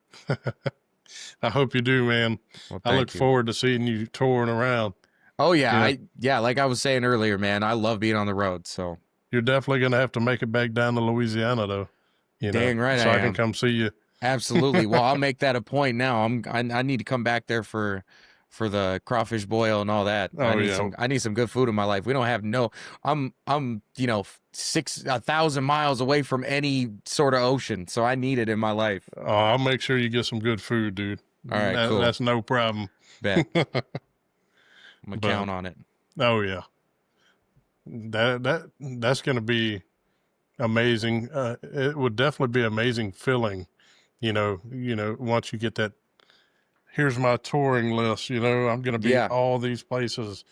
I hope you do, man. Well, I look thank you. forward to seeing you touring around. Oh yeah. Yeah. Like I was saying earlier, man, I love being on the road. So You're definitely going to have to make it back down to Louisiana, though. Dang right so I I can am. come see you. Absolutely. Well, I'll make that a point now. I need to come back there for the crawfish boil and all that. Oh, yeah. I need some good food in my life. We don't have I'm 1,000 miles away from any sort of ocean, so I need it in my life. Oh, I'll make sure you get some good food, dude. All right, cool. That's no problem. Bet. I'm gonna count on it. Oh yeah. That's going to be amazing. It would definitely be amazing feeling, once you get that. Here's my touring list. I'm going to be all these places.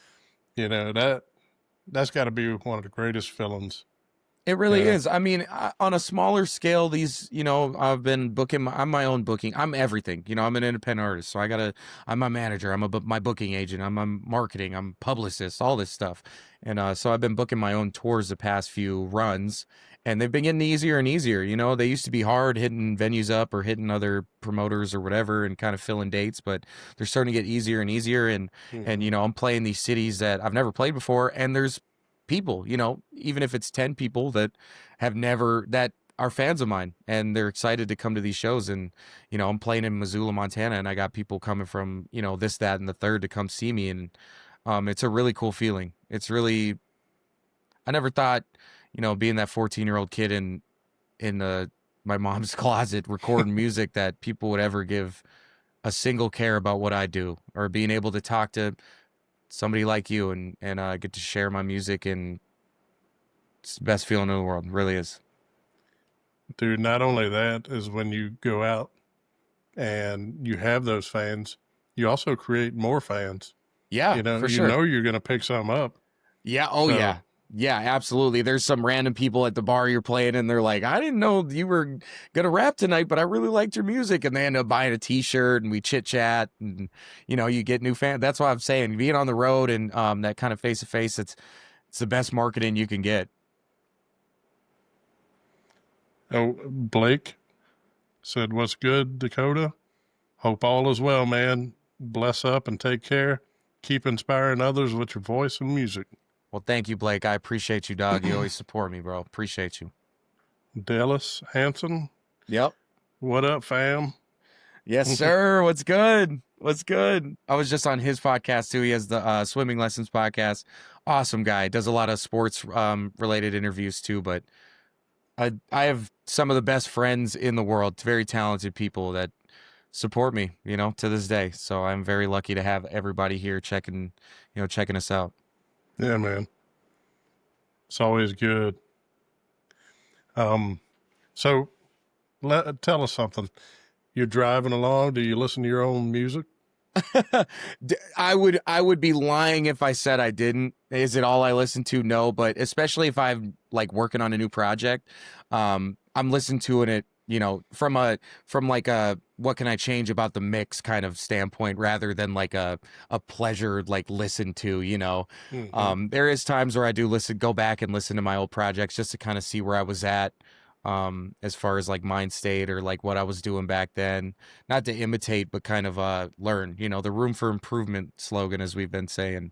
That's got to be one of the greatest feelings. It really is. I mean, on a smaller scale, I've been booking. I'm my own booking. I'm everything. I'm an independent artist, so I'm my manager. I'm my booking agent. I'm a marketing. I'm publicist. All this stuff, and so I've been booking my own tours the past few runs, and they've been getting easier and easier. They used to be hard hitting venues up or hitting other promoters or whatever, and kind of filling dates, but they're starting to get easier and easier. And I'm playing these cities that I've never played before, and there's people, even if it's 10 people that are fans of mine, and they're excited to come to these shows. And I'm playing in Missoula, Montana, and I got people coming from this, that, and the third to come see me. And it's a really cool feeling. It's really, I never thought being that 14-year-old kid in my mom's closet recording music that people would ever give a single care about what I do, or being able to talk to somebody like you and get to share my music, and it's the best feeling in the world. It really is. Dude, not only that is when you go out and you have those fans, you also create more fans. Yeah, for sure. You're going to pick some up. Yeah. Oh, so, yeah. Yeah, absolutely. There's some random people at the bar you're playing, and they're like, I didn't know you were going to rap tonight, but I really liked your music. And they end up buying a t-shirt, and we chit chat, and, you get new fans. That's why I'm saying being on the road and that kind of face to face, it's the best marketing you can get. Oh, Blake said, "What's good, Dakotah? Hope all is well, man. Bless up and take care. Keep inspiring others with your voice and music." Well, thank you, Blake. I appreciate you, dog. You always support me, bro. Appreciate you. Dallas Hanson. Yep. What up, fam? Yes, sir. What's good? What's good? I was just on his podcast, too. He has the Swimming Lessons podcast. Awesome guy. Does a lot of sports related interviews, too. But I have some of the best friends in the world, very talented people that support me, to this day. So I'm very lucky to have everybody here checking us out. Yeah, man. It's always good. So tell us something. You're driving along. Do you listen to your own music? I would be lying if I said I didn't. Is it all I listen to? No, but especially if I'm like working on a new project, I'm listening to it, from like a what can I change about the mix kind of standpoint, rather than like a pleasure like listen to, Mm-hmm. There is times where I do go back and listen to my old projects just to kind of see where I was at. as far as like mind state or like what I was doing back then. Not to imitate, but kind of learn, you know, the room for improvement slogan, as we've been saying.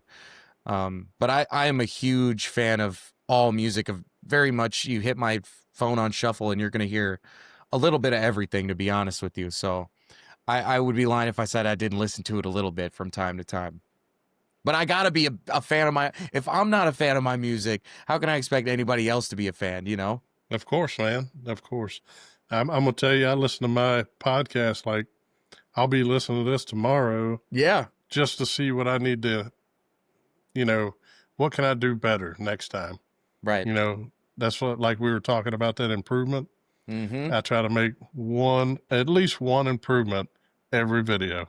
But I am a huge fan of all music, of very much. You hit my phone on shuffle and you're going to hear a little bit of everything, to be honest with you. So I would be lying if I said I didn't listen to it a little bit from time to time. But I gotta be a fan of my. If I'm not a fan of my music, how can I expect anybody else to be a fan? You know? Of course, man. Of course. I'm gonna tell you, I listen to my podcast. Like, I'll be listening to this tomorrow Yeah. just to see what I need to, you know, what can I do better next time? Right. You know, that's what, like we were talking about, that improvement. Mm-hmm. I try to make at least one improvement every video.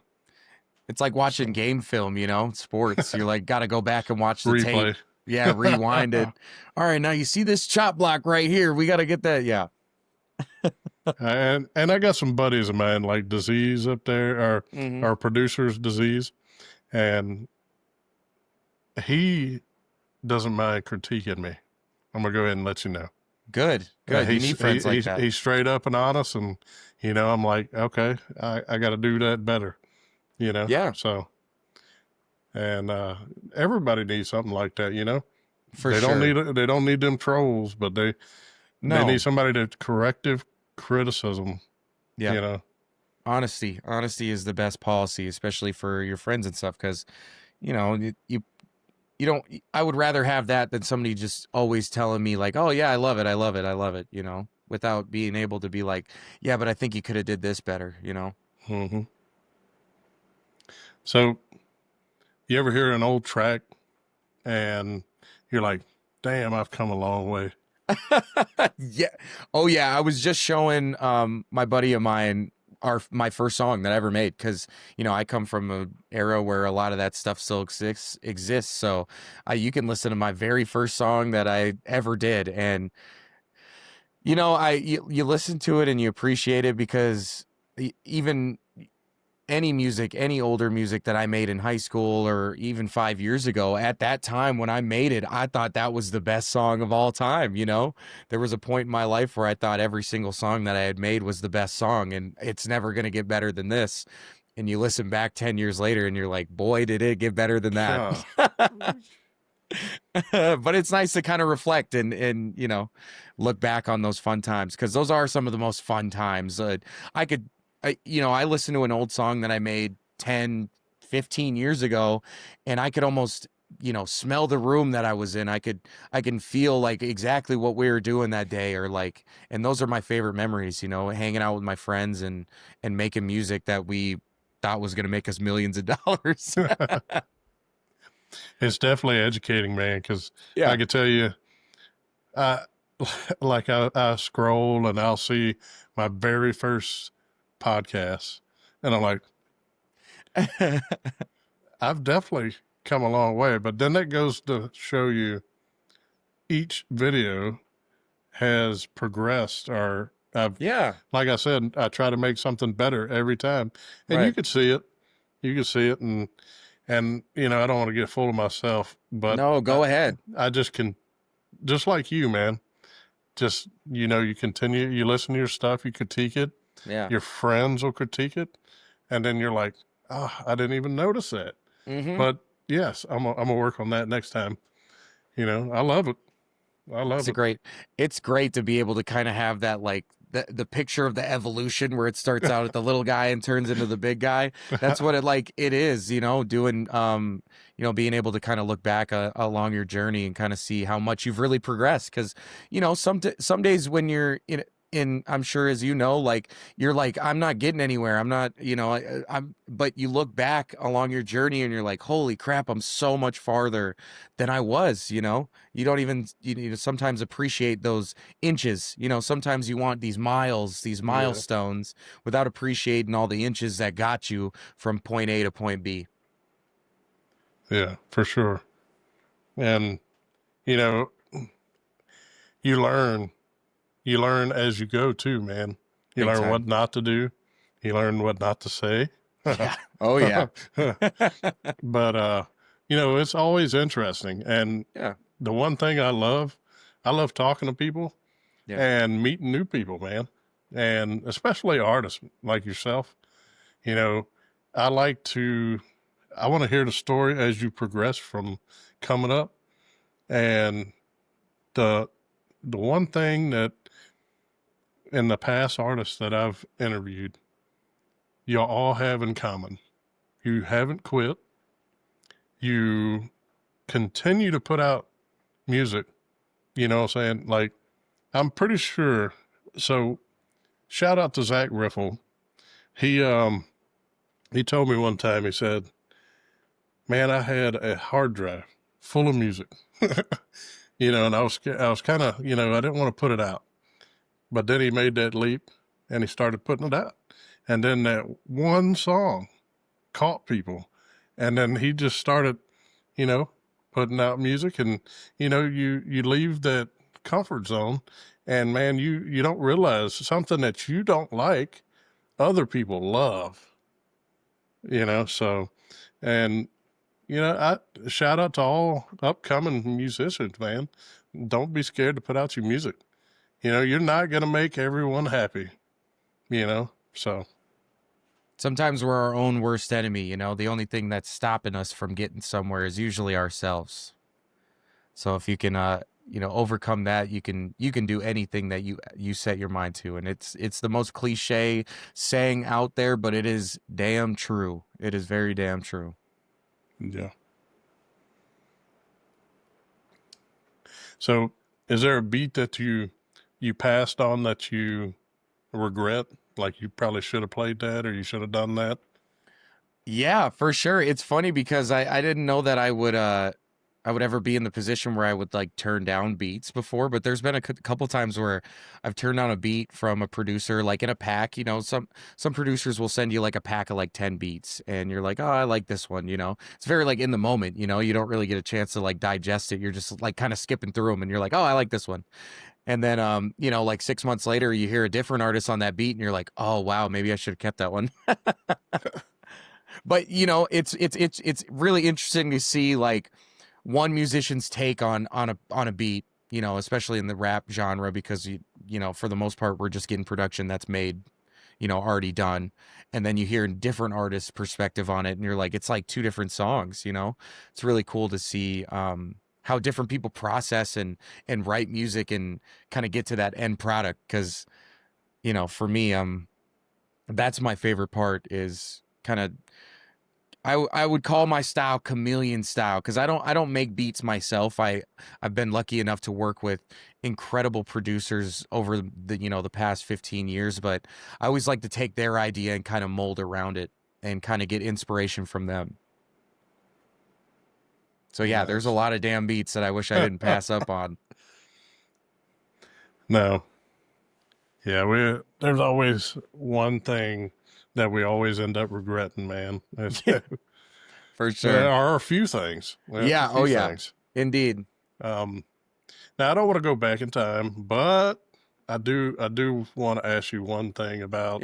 It's like watching game film, you know, sports. You're like, gotta go back and watch the tape. Replay. Yeah, rewind it. All right, now you see this chop block right here. We gotta get that. Yeah. And I got some buddies of mine, like Disease up there, Mhm. our producer's Disease, and he doesn't mind critiquing me. I'm gonna go ahead and let you know. Good. Good. You need friends like that. He's straight up and honest, and you know, I'm like, okay, I got to do that better. You know. Yeah. So, and everybody needs something like that. You know. For they sure. They don't need them trolls, but they need somebody to corrective criticism. Yeah. You know. Honesty is the best policy, especially for your friends and stuff, because you know you don't. I would rather have that than somebody just always telling me like, oh yeah, I love it, you know, without being able to be like, yeah, but I think you could have did this better, you know. Mm-hmm. So, you ever hear an old track and you're like, damn, I've come a long way. Yeah. Oh yeah. I was just showing my buddy of mine my first song that I ever made, because you know I come from an era where a lot of that stuff still exists. So you can listen to my very first song that I ever did, and you know you listen to it and you appreciate it, because even any older music that I made in high school or even 5 years ago, at that time when I made it, I thought that was the best song of all time. You know, there was a point in my life where I thought every single song that I had made was the best song, and it's never going to get better than this. And you listen back 10 years later and you're like, boy, did it get better than that. But it's nice to kind of reflect and, you know, look back on those fun times, because those are some of the most fun times. I listened to an old song that I made 10, 15 years ago, and I could almost, you know, smell the room that I was in. I can feel like exactly what we were doing that day, or like, and those are my favorite memories, you know, hanging out with my friends and making music that we thought was going to make us millions of dollars. It's definitely educating, man, because Yeah. I can tell you, like I scroll and I'll see my very first podcast, and I'm like, I've definitely come a long way. But then that goes to show you each video has progressed, or Yeah. like I said, I try to make something better every time, and Right. you could see it. You can see it, and you know, I don't want to get full of myself, but No, go ahead. I just can, just like you, man. Just, you know, you continue, you listen to your stuff, you critique it. Yeah. Your friends will critique it, and then you're like, oh, I didn't even notice that. Mm-hmm. But yes, I'm gonna work on that next time. You know, I love it. I love it. It's great to be able to kind of have that, like the picture of the evolution where it starts out at the little guy and turns into the big guy. That's what it is, you know, doing, you know, being able to kind of look back along your journey and kind of see how much you've really progressed. Cause you know, some days when you're I'm sure, as you know, like you're like, I'm not getting anywhere. I'm not, you know, but you look back along your journey and you're like, holy crap, I'm so much farther than I was, you know. You don't even, you know, sometimes appreciate those inches, you know. Sometimes you want these milestones, without appreciating all the inches that got you from point A to point B. Yeah, for sure. And you know, you learn as you go too, man. You Big learn time. what not to do. You learn what not to say. Yeah. Oh yeah. But you know, it's always interesting. And Yeah. the one thing I love talking to people, Yeah. and meeting new people, man. And especially artists like yourself. You know, I like to, I want to hear the story as you progress from coming up. And the, the one thing that in the past artists that I've interviewed, you all have in common, you haven't quit. You continue to put out music. You know what I'm saying? Like, I'm pretty sure. So, shout out to Zach Riffle. He told me one time. He said, "Man, I had a hard drive full of music, and I was kind of, I didn't want to put it out, but then he made that leap and he started putting it out, and then that one song caught people, and then he just started, you know, putting out music, and you leave that comfort zone, and man, you don't realize something that you don't like, other people love, so, and I shout out to all upcoming musicians, man. Don't be scared to put out your music. You're not gonna make everyone happy, so. Sometimes we're our own worst enemy, the only thing that's stopping us from getting somewhere is usually ourselves. So if you can overcome that, you can do anything that you set your mind to. And it's the most cliche saying out there, but it is damn true. It is very damn true. Yeah. So is there a beat that you passed on that you regret? Like you probably should have played that, or you should have done that? Yeah, for sure. It's funny because I didn't know that I would ever be in the position where I would like turn down beats before, but there's been a couple times where I've turned down a beat from a producer, like in a pack. Some producers will send you like a pack of like 10 beats, and you're like, oh, I like this one. It's very like in the moment. You don't really get a chance to like digest it. You're just like kind of skipping through them, and you're like, oh, I like this one. And then, like 6 months later, you hear a different artist on that beat, and you're like, oh wow, maybe I should have kept that one. But it's really interesting to see like one musician's take on a beat, especially in the rap genre, because for the most part we're just getting production that's made, already done, and then you hear a different artist's perspective on it, and you're like, it's like two different songs. It's really cool to see how different people process and write music and kind of get to that end product, because for me, that's my favorite part, is kind of, I would call my style chameleon style, because I don't make beats myself. I've been lucky enough to work with incredible producers over the past 15 years, but I always like to take their idea and kind of mold around it and kind of get inspiration from them. So yeah, Nice. There's a lot of damn beats that I wish I didn't pass up on. No. Yeah, there's always one thing that we always end up regretting, man. For sure. There are a few things. Yeah. Oh yeah. Things. Indeed. Now I don't want to go back in time, but I do want to ask you one thing about,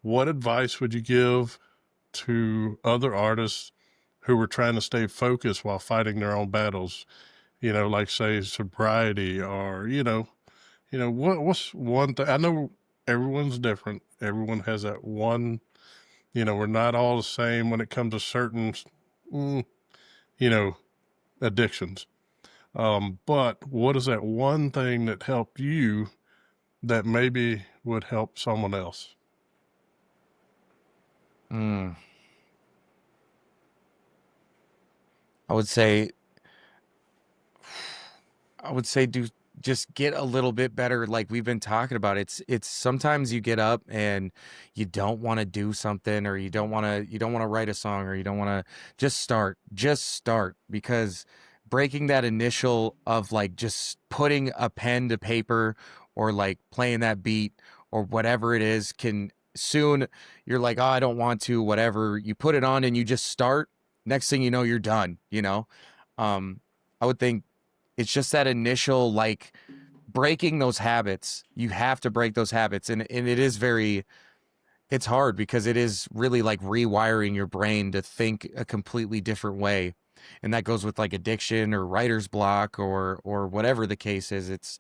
what advice would you give to other artists who were trying to stay focused while fighting their own battles? Like say sobriety, or what's one thing? I know everyone's different. Everyone has that one. We're not all the same when it comes to certain, addictions. But what is that one thing that helped you that maybe would help someone else? I would say just get a little bit better. Like we've been talking about, it's sometimes you get up and you don't want to do something, or you don't want to write a song, or you don't want to just start, because breaking that initial of like just putting a pen to paper, or like playing that beat or whatever it is, can soon, you're like, oh, I don't want to, whatever. You put it on and you just start. Next thing you know, you're done. I would think it's just that initial, like, breaking those habits. You have to break those habits. And it is it's hard, because it is really like rewiring your brain to think a completely different way. And that goes with like addiction or writer's block, or whatever the case is. It's,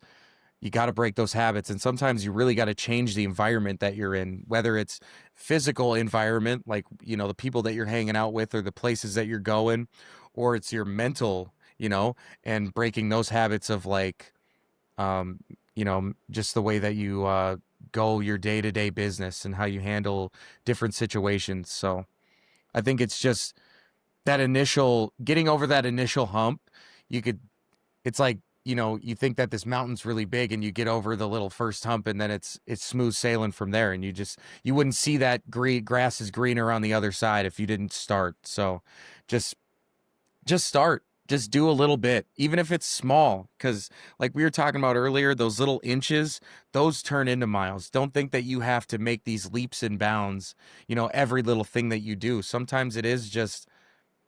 you got to break those habits. And sometimes you really got to change the environment that you're in, whether it's physical environment, like, you know, the people that you're hanging out with or the places that you're going, or it's your mental, you know, and breaking those habits of like, you know, just the way that you go your day-to-day business and how you handle different situations. So I think it's just that initial, getting over that initial hump. It's like, you know, you think that this mountain's really big and you get over the little first hump and then it's smooth sailing from there. And you wouldn't see that grass is greener on the other side if you didn't start. So just start. Just do a little bit, even if it's small, because like we were talking about earlier, those little inches, those turn into miles. Don't think that you have to make these leaps and bounds, you know, every little thing that you do. Sometimes it is just,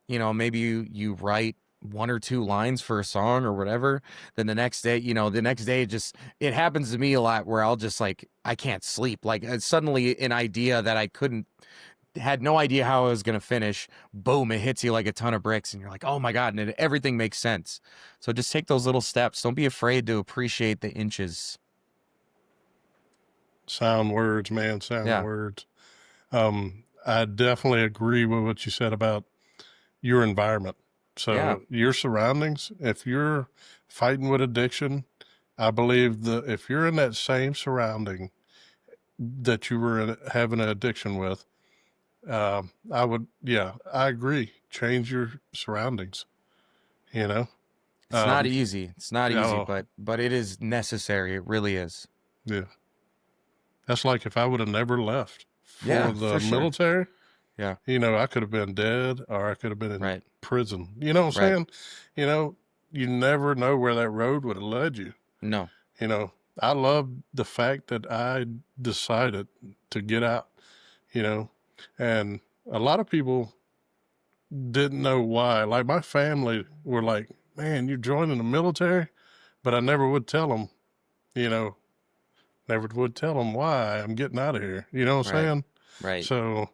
you know, maybe you write 1 or 2 lines for a song or whatever. Then the next day, it happens to me a lot where I'll just like, I can't sleep. Like suddenly an idea that I had no idea how I was going to finish. Boom, it hits you like a ton of bricks and you're like, oh my God. And everything makes sense. So just take those little steps. Don't be afraid to appreciate the inches. Sound words, man. Sound words. I definitely agree with what you said about your environment. So your surroundings, if you're fighting with addiction, I believe that if you're in that same surrounding that you were having an addiction with, I agree. Change your surroundings, you know? It's not easy. It's not easy, but it is necessary. It really is. Yeah. That's like if I would have never left for the military, you know, I could have been dead or I could have been in prison. You know what I'm saying? You know, you never know where that road would have led you. No. You know, I love the fact that I decided to get out, you know, and a lot of people didn't know why. Like my family were like, man, you're joining the military, but I never would tell them, you know, never would tell them why I'm getting out of here. You know what I'm saying? Right. So,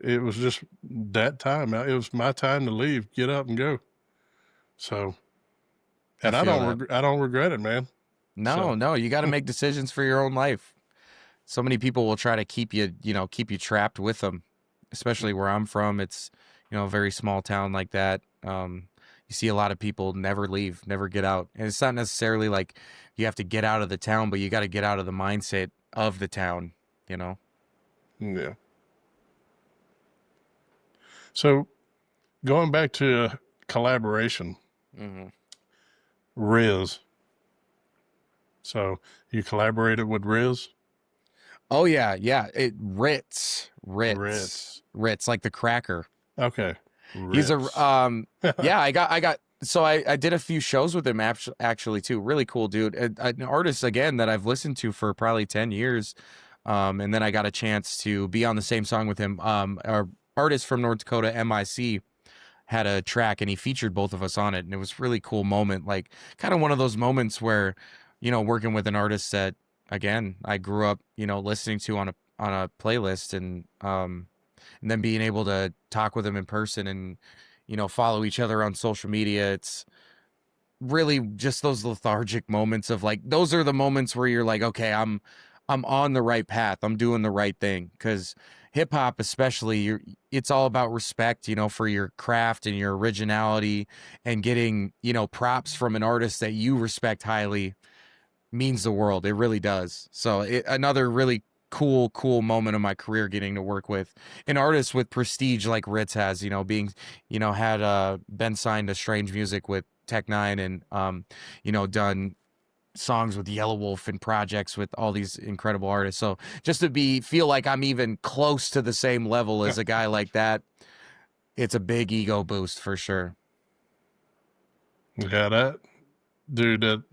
it was just that time. It was my time to leave, get up and go. So, and I don't regret it, man. No, you got to make decisions for your own life. So many people will try to keep you trapped with them, especially where I'm from. It's, you know, a very small town like that. You see a lot of people never leave, never get out. And it's not necessarily like you have to get out of the town, but you got to get out of the mindset of the town, you know? Yeah. So going back to collaboration, Riz. So you collaborated with Riz? Oh yeah. Ritz, like the cracker. Okay. Ritz. He's I did a few shows with him actually too. Really cool dude. An artist again that I've listened to for probably 10 years. And then I got a chance to be on the same song with him. Our artist from North Dakota, MIC, had a track and he featured both of us on it. And it was a really cool moment. Like kind of one of those moments where, you know, working with an artist that, again, I grew up, you know, listening to on a playlist and then being able to talk with him in person and, you know, follow each other on social media. It's really just those lethargic moments of like, those are the moments where you're like, okay, I'm on the right path. I'm doing the right thing. Cause hip hop, especially, it's all about respect, you know, for your craft and your originality, and getting, you know, props from an artist that you respect highly means the world. It really does. So another really cool moment of my career, getting to work with an artist with prestige like Ritz has, you know, being, you know, had been signed to Strange Music with Tech Nine and, you know, done songs with Yellow Wolf and projects with all these incredible artists. So just to feel like I'm even close to the same level as a guy like that, it's a big ego boost for sure. Yeah, that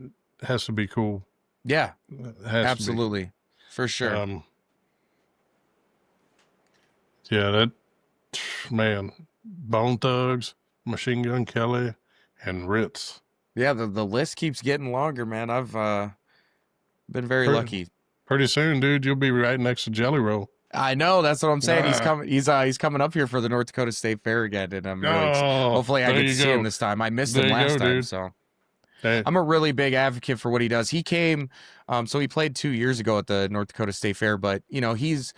has to be cool. Yeah, absolutely. For sure. Yeah, that, man, Bone Thugs, Machine Gun Kelly, and Ritz. Yeah, the list keeps getting longer, man. I've been very lucky. Pretty soon, dude, you'll be right next to Jelly Roll. I know, that's what I'm saying. He's coming up here for the North Dakota State Fair again, and I'm really hopefully I get to see him this time. I missed him last time, so Hey, I'm a really big advocate for what he does. He came, so he played 2 years ago at the North Dakota State Fair, but he's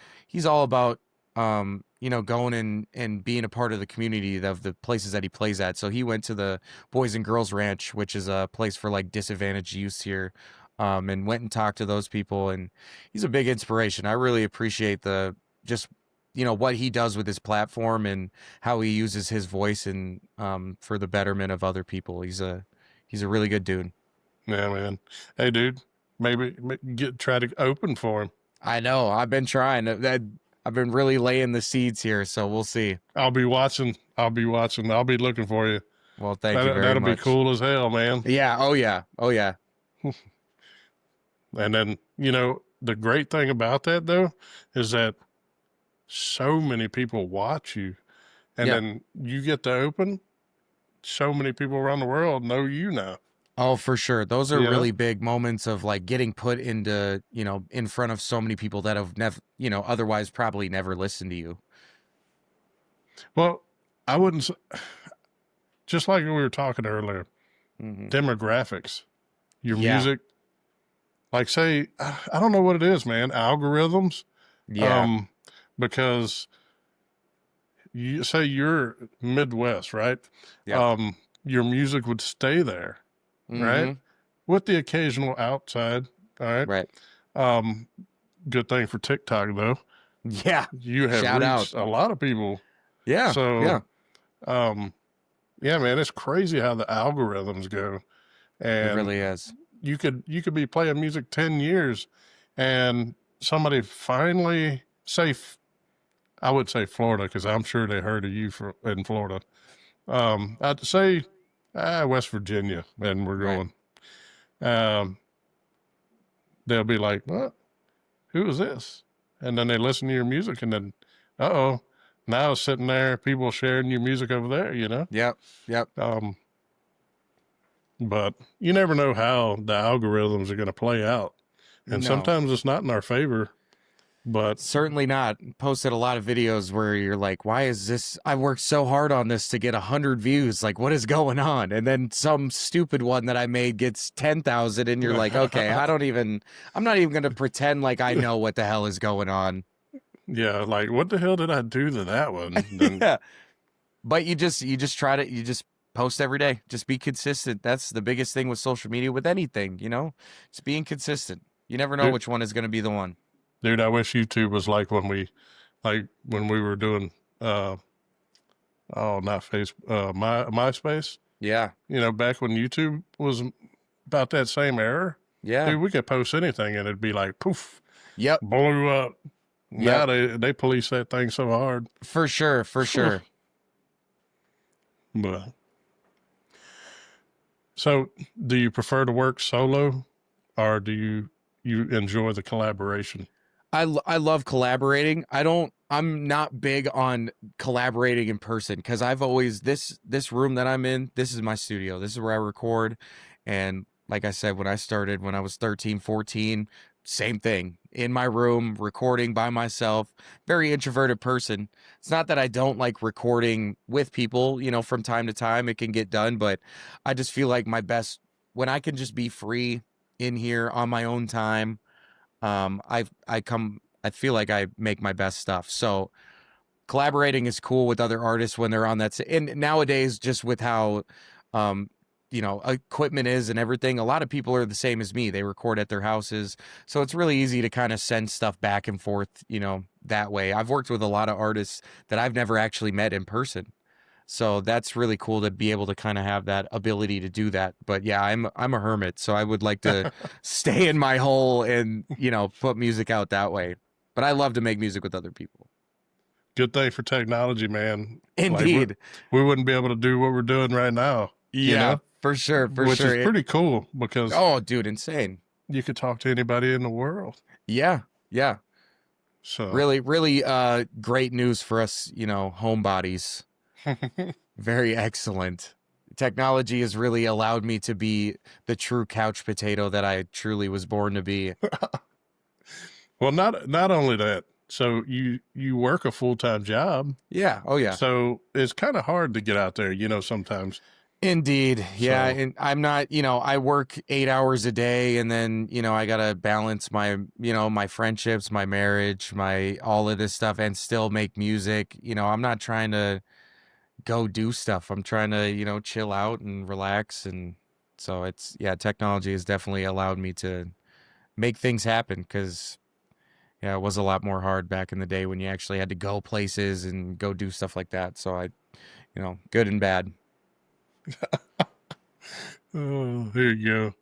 all about going and being a part of the community of the places that he plays at. So he went to the Boys and Girls Ranch, which is a place for like disadvantaged youth here, and went and talked to those people. And he's a big inspiration. I really appreciate the just what he does with his platform and how he uses his voice and for the betterment of other people. He's a really good dude. yeah, man. Hey, dude, maybe try to open for him. I know. I've been trying. I've been really laying the seeds here, so we'll see. I'll be watching. I'll be looking for you. Well, thank you very That'll much. be cool as hell, man. Yeah. Oh yeah. Oh yeah. And then, the great thing about that though is that so many people watch you, and Yeah. then you get to open. So many people around the world know you now. Oh, for sure. Those are Yeah. really big moments of like getting put into, in front of so many people that have never, otherwise probably never listened to you. Well, I wouldn't. Just like we were talking earlier, Mhm. demographics, your Yeah. music. Like, say, I don't know what it is, man. Algorithms. Yeah. Because you say you're Midwest, right? Yeah. Your music would stay there, right? Mhm. With the occasional outside. All right. Right. Good thing for TikTok though. Yeah. You have Shout reached out. a lot of people. Yeah. So, yeah. Yeah, man, it's crazy how the algorithms go. It And really is. you could be playing music 10 years and somebody finally I would say Florida, because I'm sure they heard of you in Florida. I'd say West Virginia, and we're Right. going. They'll be like, "What? Who is this?" And then they listen to your music, and then, now it's sitting there, people sharing your music over there, Yep. Yep. But you never know how the algorithms are going to play out. And No. sometimes it's not in our favor, but Certainly not. Posted a lot of videos where you're like, why is this? I worked so hard on this to get 100 views. Like, what is going on? And then some stupid one that I made gets 10,000 and you're like, okay, I'm not even going to pretend like I know what the hell is going on. yeah, like what the hell did I do to that one? Then, Yeah. But you just post every day. Just be consistent. That's the biggest thing with social media, with anything, just being consistent. You never know Dude. which one is going to be the one. Dude, I wish YouTube was like when we were doing, not MySpace, Yeah. back when YouTube was about that same era. Yeah. Dude, we could post anything and it'd be like, poof, Yep. blew up. Now they police that thing so hard. For sure. For sure. But so, do you prefer to work solo, or do you enjoy the collaboration? I love collaborating. I'm not big on collaborating in person because I've always, this room that I'm in, this is my studio. This is where I record. And like I said, when I started, when I was 13, 14, same thing, in my room, recording by myself, very introverted person. It's not that I don't like recording with people, from time to time it can get done, but I just feel like my best, when I can just be free in here on my own time, I feel like I make my best stuff. So collaborating is cool with other artists when they're on that. And nowadays, just with how, equipment is and everything, a lot of people are the same as me. They record at their houses. So it's really easy to kind of send stuff back and forth, that way. I've worked with a lot of artists that I've never actually met in person. So that's really cool to be able to kind of have that ability to do that. But yeah, I'm a hermit, so I would like to stay in my hole and, put music out that way. But I love to make music with other people. Good thing for technology, man. Indeed. Like, we wouldn't be able to do what we're doing right now. Yeah, for sure. Which is pretty cool because oh, dude, insane. you could talk to anybody in the world. Yeah. Yeah. So Really, really great news for us, homebodies. Very excellent. Technology has really allowed me to be the true couch potato that I truly was born to be. Well, not only that. So you work a full-time job. Yeah. Oh, yeah. So it's kind of hard to get out there, sometimes. Indeed. Yeah. So, And I'm not, I work 8 hours a day, and then, I got to balance my, my friendships, my marriage, all of this stuff, and still make music. I'm not trying to go do stuff. I'm trying to, chill out and relax. And so technology has definitely allowed me to make things happen, because, yeah, it was a lot more hard back in the day when you actually had to go places and go do stuff like that. So good and bad. oh, here you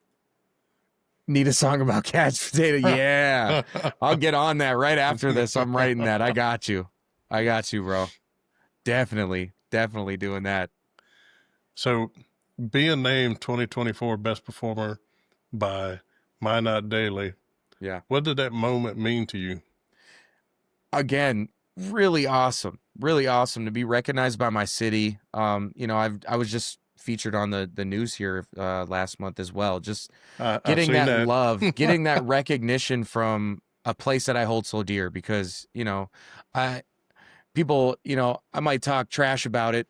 Need a song about couch potato? Yeah. go. I'll get on that right after this. I'm writing that. I got you. Bro. Definitely doing that. So, being named 2024 Best Performer by My Not Daily, Yeah. what did that moment mean to you? Again, really awesome. Really awesome to be recognized by my city. I was just featured on the news here last month as well. Just I've getting seen that that. love, getting that recognition from a place that I hold so dear, because, I people, I might talk trash about it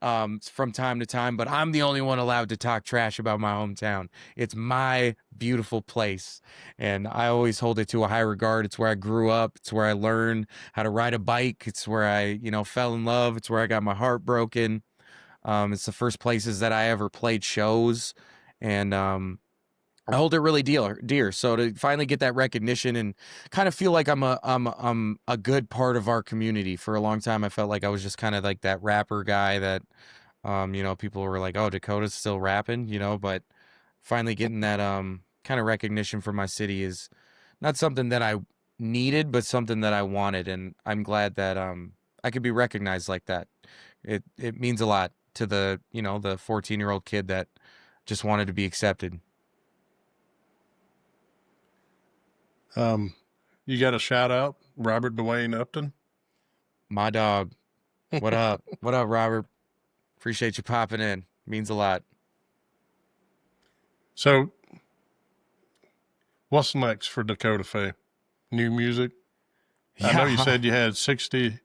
from time to time, but I'm the only one allowed to talk trash about my hometown. It's my beautiful place, and I always hold it to a high regard. It's where I grew up. It's where I learned how to ride a bike. It's where I, fell in love. It's where I got my heart broken. It's the first places that I ever played shows, and I hold it really dear. So to finally get that recognition and kind of feel like I'm a good part of our community. For a long time, I felt like I was just kind of like that rapper guy that, people were like, "Oh, Dakota's still rapping," But finally getting that kind of recognition from my city is not something that I needed, but something that I wanted, and I'm glad that I could be recognized like that. It means a lot to the 14-year-old kid that just wanted to be accepted. You got a shout out, Robert Dwayne Upton? My dog. What up? What up, Robert? Appreciate you popping in. Means a lot. So, what's next for Dakotah Faye? New music? I know you Yeah. said you had 60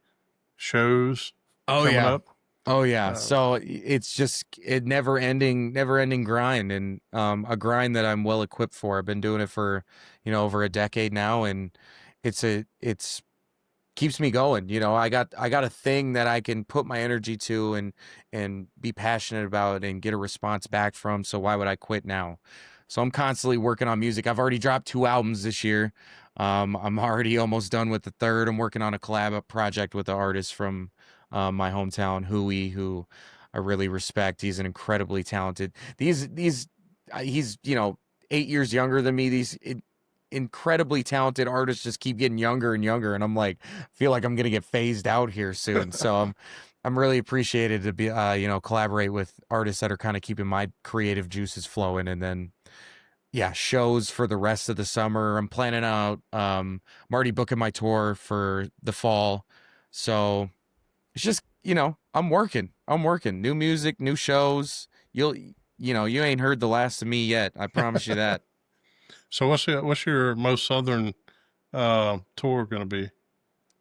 shows Oh coming yeah. up. Oh yeah. Uh, So it's just a never ending grind, and a grind that I'm well equipped for. I've been doing it for, over a decade now, and it's keeps me going. I got a thing that I can put my energy to, and be passionate about and get a response back from. So why would I quit now? So I'm constantly working on music. I've already dropped 2 albums this year. I'm already almost done with the third. I'm working on a collab project with an artist from my hometown, Hui, who I really respect. He's an incredibly talented. He's 8 years younger than me. These incredibly talented artists just keep getting younger and younger, and I'm like, feel like I'm gonna get phased out here soon. So I'm really appreciated to be collaborate with artists that are kind of keeping my creative juices flowing. And then shows for the rest of the summer. I'm planning out. I'm already booking my tour for the fall, so it's just I'm working. New music, new shows. You ain't heard the last of me yet. I promise you that. so, what's your most southern tour going to be?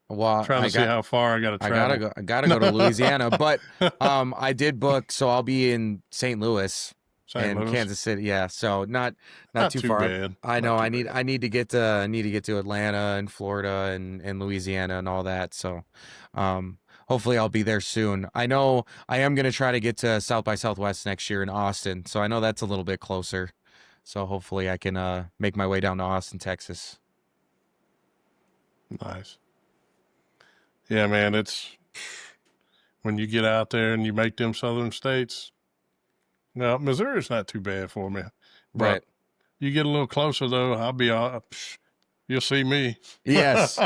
Well, Trying to see how far I got to travel. I gotta go to Louisiana, but I did book, so I'll be in St. Louis St. and Louis. Kansas City. Yeah, so not too Too far. bad. I Not know. too I need bad. I need to get to Atlanta and Florida and Louisiana and all that. So, hopefully I'll be there soon. I know I am gonna try to get to South by Southwest next year in Austin. So I know that's a little bit closer. So hopefully I can make my way down to Austin, Texas. Nice. Yeah, man. It's when you get out there and you make them southern states. No, Missouri's not too bad for me, but Right. you get a little closer though. I'll be all. You'll see me. Yes.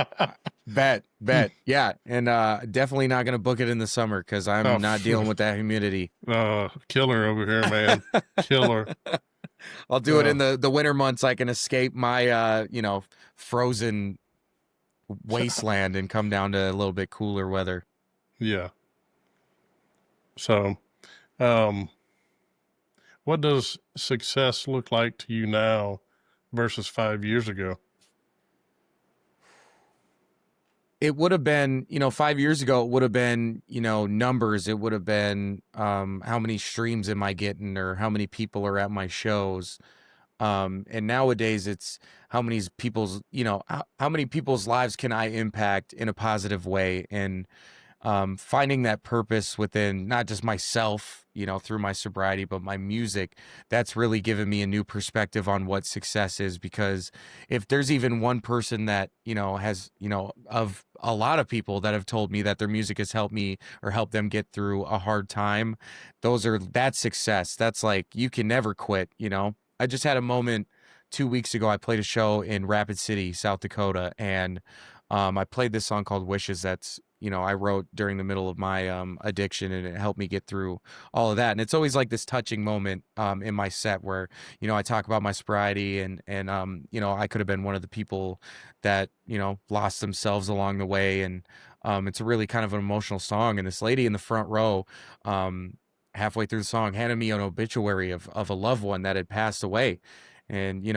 Bet. Yeah. And definitely not going to book it in the summer, because I'm Oh, not dealing with that humidity. Killer over here, man. Killer. I'll do it in the winter months. I can escape my, frozen wasteland and come down to a little bit cooler weather. Yeah. So, um, what does success look like to you now versus 5 years ago? it would have been, 5 years ago, it would have been, numbers. It would have been how many streams am I getting, or how many people are at my shows. And nowadays it's how many people's, how many people's lives can I impact in a positive way, and finding that purpose within not just myself, through my sobriety, but my music. That's really given me a new perspective on what success is. Because if there's even one person that, has, of a lot of people that have told me that their music has helped me or helped them get through a hard time, that's success. That's like, you can never quit. I just had a moment 2 weeks ago. I played a show in Rapid City, South Dakota, and I played this song called Wishes that's, I wrote during the middle of my addiction, and it helped me get through all of that. And it's always like this touching moment in my set where, I talk about my sobriety, and I could have been one of the people that, lost themselves along the way. And it's a really kind of an emotional song. And this lady in the front row, halfway through the song, handed me an obituary of a loved one that had passed away. And,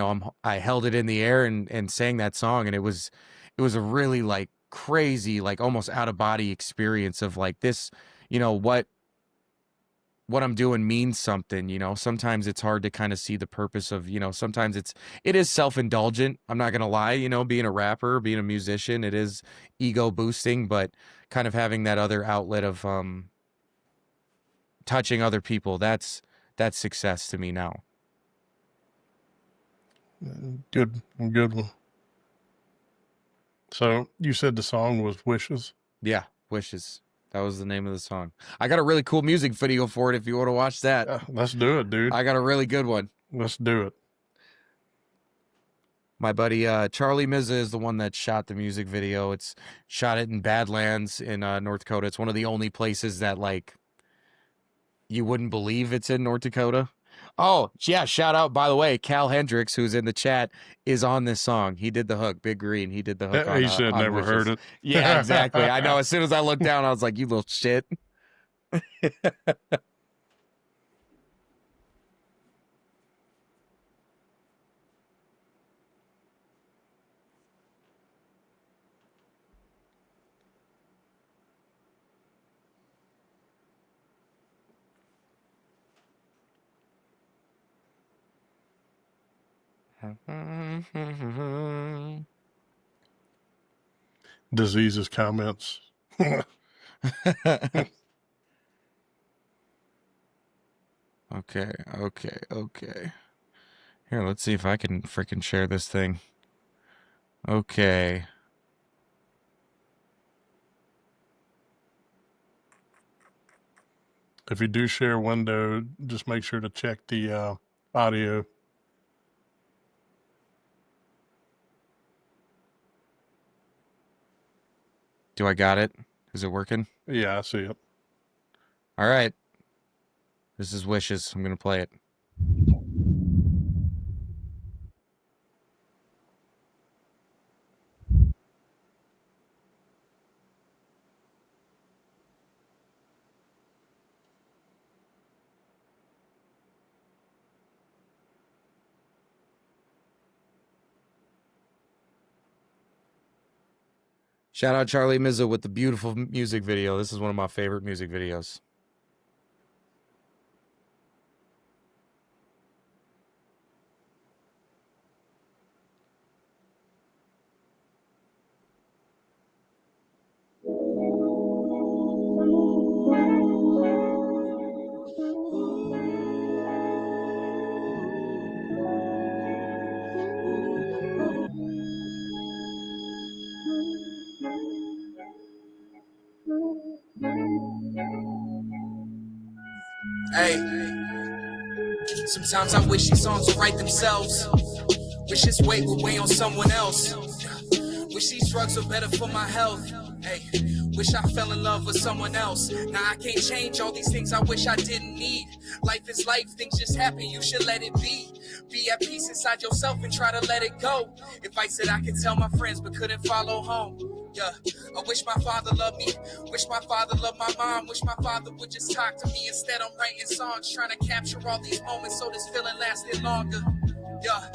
I held it in the air and sang that song. And it was a really like crazy, like almost out of body experience of like this, what I'm doing means something. Sometimes it's hard to kind of see the purpose of, sometimes it is self-indulgent. I'm not going to lie, being a rapper, being a musician, it is ego boosting, but kind of having that other outlet of, touching other people, that's success to me now. Good one. So you said the song was Wishes? Yeah, Wishes. That was the name of the song. I got a really cool music video for it if you want to watch that. Let's do it, dude. I got a really good one. Let's do it. My buddy Charlie Mizza is the one that shot the music video. It's shot it in Badlands in North Dakota. It's one of the only places that like you wouldn't believe it's in North Dakota. Oh, yeah, shout out, by the way, Cal Hendricks, who's in the chat, is on this song. He did the hook. Big Green, he did the hook on He said on never Wishes. heard it. Yeah, exactly. I know. As soon as I looked down, I was like, you little shit. Diseases comments. Okay. Here, let's see if I can freaking share this thing. Okay. If you do share window, just make sure to check the audio. Do I got it? Is it working? Yeah, I see it. All right. This is Wishes. I'm going to play it. Shout out Charlie Mizza with the beautiful music video. This is one of my favorite music videos. Hey, sometimes I wish these songs would write themselves. Wish this weight would weigh on someone else. Wish these drugs were better for my health. Hey, wish I fell in love with someone else. Now I can't change all these things I wish I didn't need. Life is life, things just happen, you should let it be. Be at peace inside yourself and try to let it go. Advice that I could tell my friends but couldn't follow home. Yeah, I wish my father loved me. Wish my father loved my mom. Wish my father would just talk to me. Instead I'm writing songs, trying to capture all these moments so this feeling lasted longer. Yeah,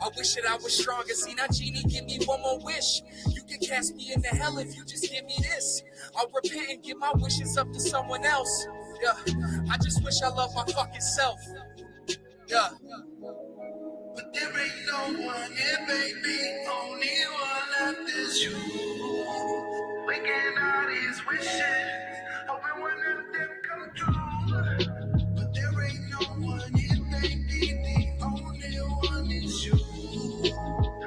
I wish that I was stronger. See, now, Genie, give me one more wish. You can cast me into hell if you just give me this. I'll repent and give my wishes up to someone else. Yeah, I just wish I loved my fucking self. Yeah. But there ain't no one here, baby. Only one left is you. Waking out his wishes, hoping one of them come true. But there ain't no one here, baby. The only one is you.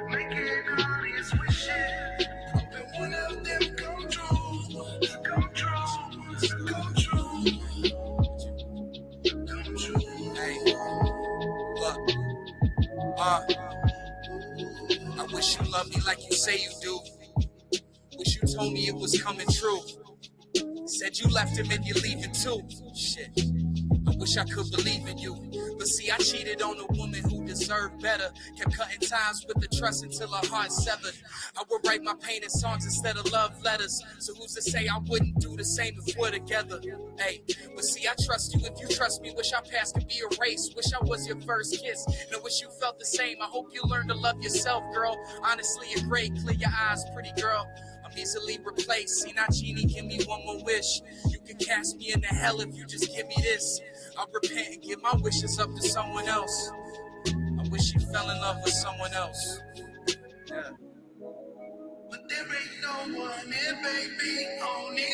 Making all his wishes, hoping one of them come true. Come true, come true, come true. Hey, look, I wish you loved me like you say you do. Wish you told me it was coming true. Said you left him and you're leaving too. Shit. I wish I could believe in you. But see, I cheated on a woman who deserved better. Kept cutting ties with the trust until her heart severed. I would write my pain in songs instead of love letters. So who's to say I wouldn't do the same if we're together? Hey, but see, I trust you if you trust me. Wish our past could be erased. Wish I was your first kiss. And I wish you felt the same. I hope you learn to love yourself, girl. Honestly, you're great. Clear your eyes, pretty girl. I'm easily replaced. See, now, Genie, give me one more wish. You can cast me into hell if you just give me this. I'll repent and give my wishes up to someone else. I wish you fell in love with someone else. Yeah. But there ain't no one here, baby. Only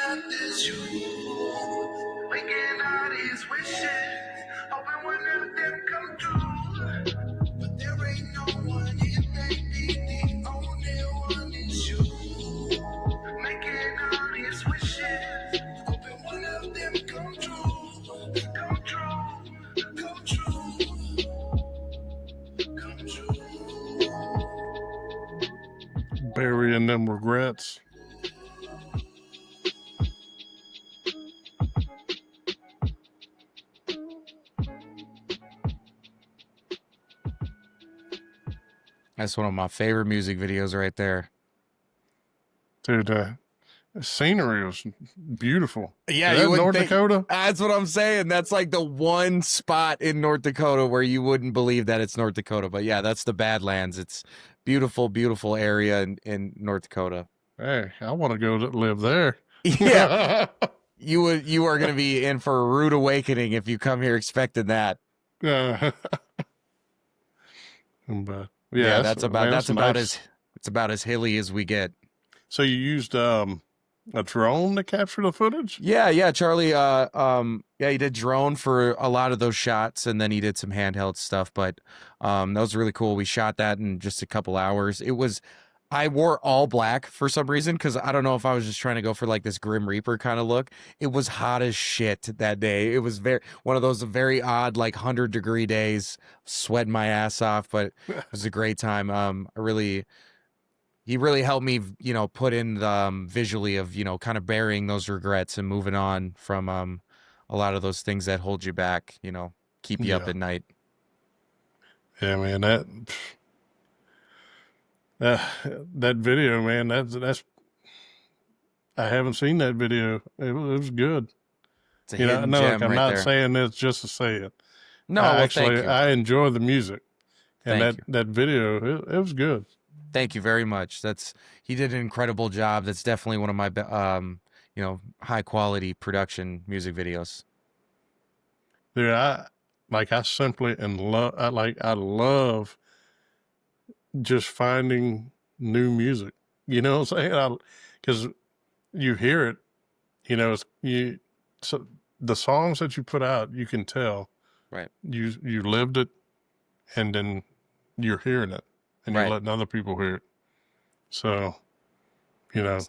one left is you. Waking out his wishes, hoping one of them come true. But there ain't no one here, baby. The only one is you. Making all his wishes, hoping one of them come true. Come true, come true, come true. Burying them regrets. That's one of my favorite music videos right there. Dude, the scenery was beautiful. Yeah, Is that you wouldn't North think- Dakota? That's what I'm saying. That's like the one spot in North Dakota where you wouldn't believe that it's North Dakota. But yeah, that's the Badlands. It's beautiful, beautiful area in North Dakota. Hey, I want to go live there. Yeah, you are going to be in for a rude awakening if you come here expecting that. But Yeah, that's about nice. it's about as hilly as we get. So you used a drone to capture the footage? Yeah, Charlie. He did drone for a lot of those shots, and then he did some handheld stuff. But that was really cool. We shot that in just a couple hours. I wore all black for some reason because I don't know if I was just trying to go for like this Grim Reaper kind of look. It was hot as shit that day. It was one of those very odd like 100-degree days, sweating my ass off, but it was a great time. He really helped me, put in the visually of, kind of burying those regrets and moving on from a lot of those things that hold you back, keep you up at night. Yeah, man, that video, man, that's I haven't seen that video. It was good. It's a hidden no, gem I'm right not there. saying this just to say it. No, Actually, thank you. I enjoy the music, and Thank you. that video, it was good. Thank you very much. He did an incredible job. That's definitely one of my high quality production music videos. Dude, I simply I love just finding new music. You know what I'm saying? Because you hear it, so the songs that you put out, you can tell, Right? You lived it, and then you're hearing it, and you're letting other people hear it. So, I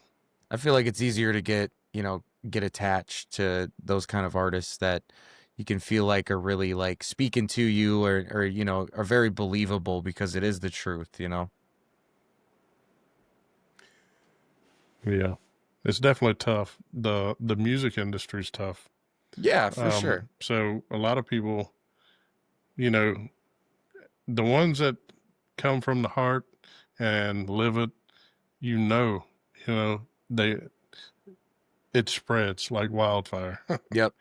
feel like it's easier to get attached to those kind of artists that you can feel like are really like speaking to you or are very believable because it is the truth, Yeah, it's definitely tough. The music industry's tough. Yeah, for sure. So a lot of people, the ones that come from the heart and live it, it spreads like wildfire. Yep.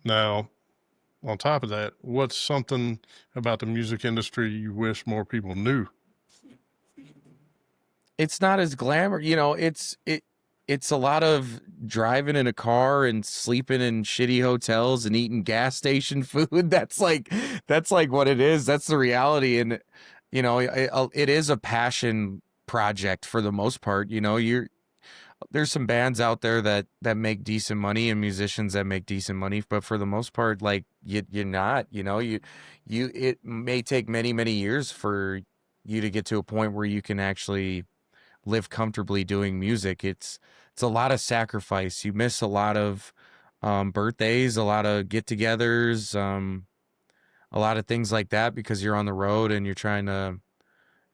Now, on top of that, what's something about the music industry you wish more people knew? It's not as glamour, it's a lot of driving in a car and sleeping in shitty hotels and eating gas station food. That's like what it is. That's the reality. And it is a passion project for the most part. There's some bands out there that make decent money and musicians that make decent money, but for the most part, like you're not, it may take many, many years for you to get to a point where you can actually live comfortably doing music. It's a lot of sacrifice. You miss a lot of birthdays, a lot of get-togethers, a lot of things like that because you're on the road and you're trying to,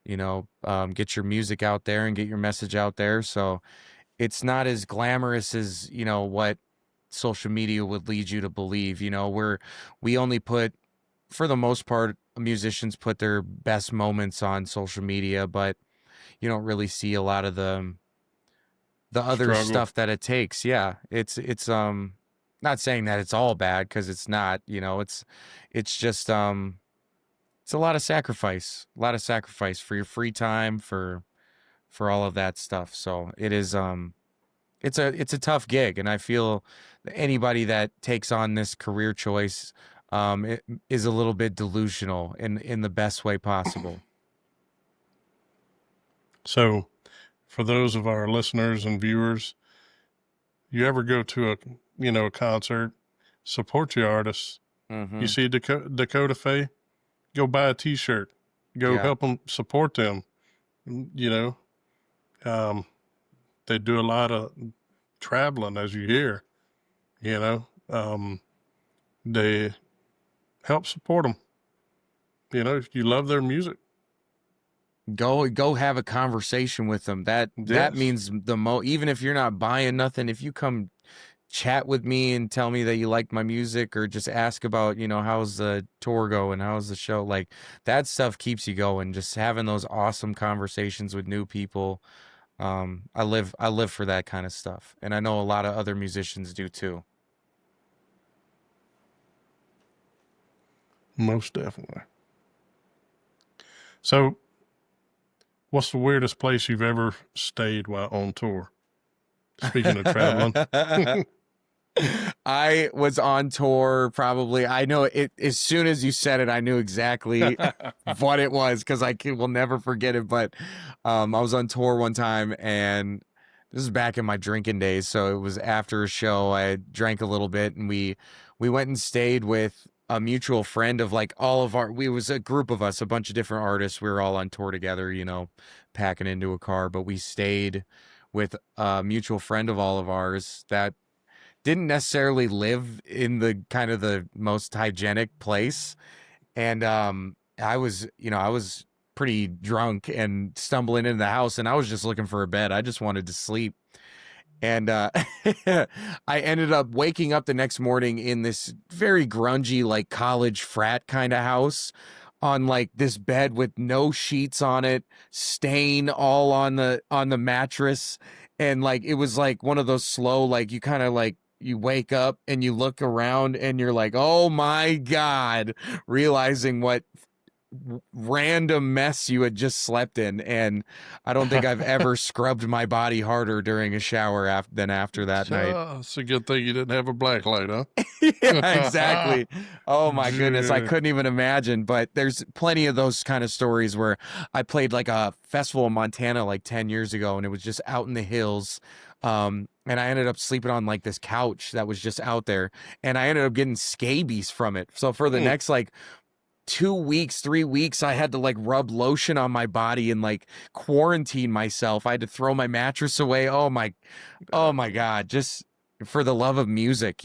get your music out there and get your message out there. So it's not as glamorous as, what social media would lead you to believe. We only put, for the most part, musicians put their best moments on social media, but you don't really see a lot of the other Struggle. stuff that it takes. Yeah. It's not saying that it's all bad, because it's not, it's just it's a lot of sacrifice. A lot of sacrifice for your free time, for all of that stuff. So it is it's a tough gig, and I feel that anybody that takes on this career choice it is a little bit delusional in the best way possible. So, for those of our listeners and viewers, you ever go to a concert, support your artists. Mhm. You see Dakotah Faye, go buy a T-shirt, go Yeah. help them, support them. They do a lot of traveling, as you hear. They help support them. If you love their music. Go have a conversation with them. That Yes. means even if you're not buying nothing, if you come chat with me and tell me that you like my music, or just ask about, how's the tour going, how's the show, like that stuff keeps you going. Just having those awesome conversations with new people. I live for that kind of stuff. And I know a lot of other musicians do too. Most definitely. So, what's the weirdest place you've ever stayed while on tour? Speaking of traveling. I was on tour probably. I know it as soon as you said it, I knew exactly what it was, because will never forget it. But I was on tour one time, and this is back in my drinking days. So it was after a show. I drank a little bit, and we went and stayed with a mutual friend of like all of our. We was a group of us, a bunch of different artists. We were all on tour together, packing into a car. But we stayed with a mutual friend of all of ours that didn't necessarily live in the kind of the most hygienic place. And I was pretty drunk and stumbling into the house, and I was just looking for a bed. I just wanted to sleep. And I ended up waking up the next morning in this very grungy, like college frat kind of house, on like this bed with no sheets on it, stain all on the mattress. And like it was like one of those slow, like you kind of like you wake up and you look around and you're like, oh my God, realizing what random mess you had just slept in. And I don't think I've ever scrubbed my body harder during a shower than after that night. It's a good thing you didn't have a black light, huh? Yeah, exactly. Oh my goodness, I couldn't even imagine. But there's plenty of those kind of stories where I played like a festival in Montana like 10 years ago, and it was just out in the hills. And I ended up sleeping on like this couch that was just out there, and I ended up getting scabies from it. So for the next like 2 weeks, 3 weeks, I had to like rub lotion on my body and like quarantine myself. I had to throw my mattress away. Oh my God, just for the love of music,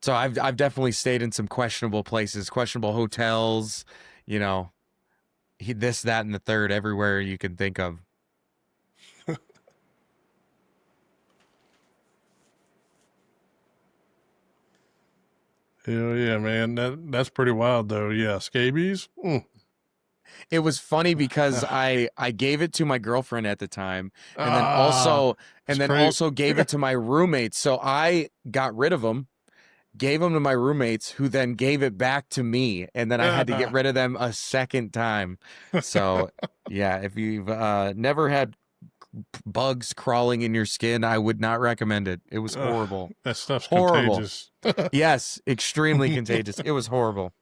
So I've definitely stayed in some questionable places, questionable hotels, this, that, and the third, everywhere you can think of. Hell yeah, man. That's pretty wild though. Yeah, scabies. It was funny because I gave it to my girlfriend at the time, and then also gave it to my roommates. So I got rid of them, gave them to my roommates, who then gave it back to me, and then I had to get rid of them a second time. So yeah, if you've never had bugs crawling in your skin, I would not recommend it. It was horrible. That stuff's Horrible. contagious. Yes, extremely contagious. It was horrible.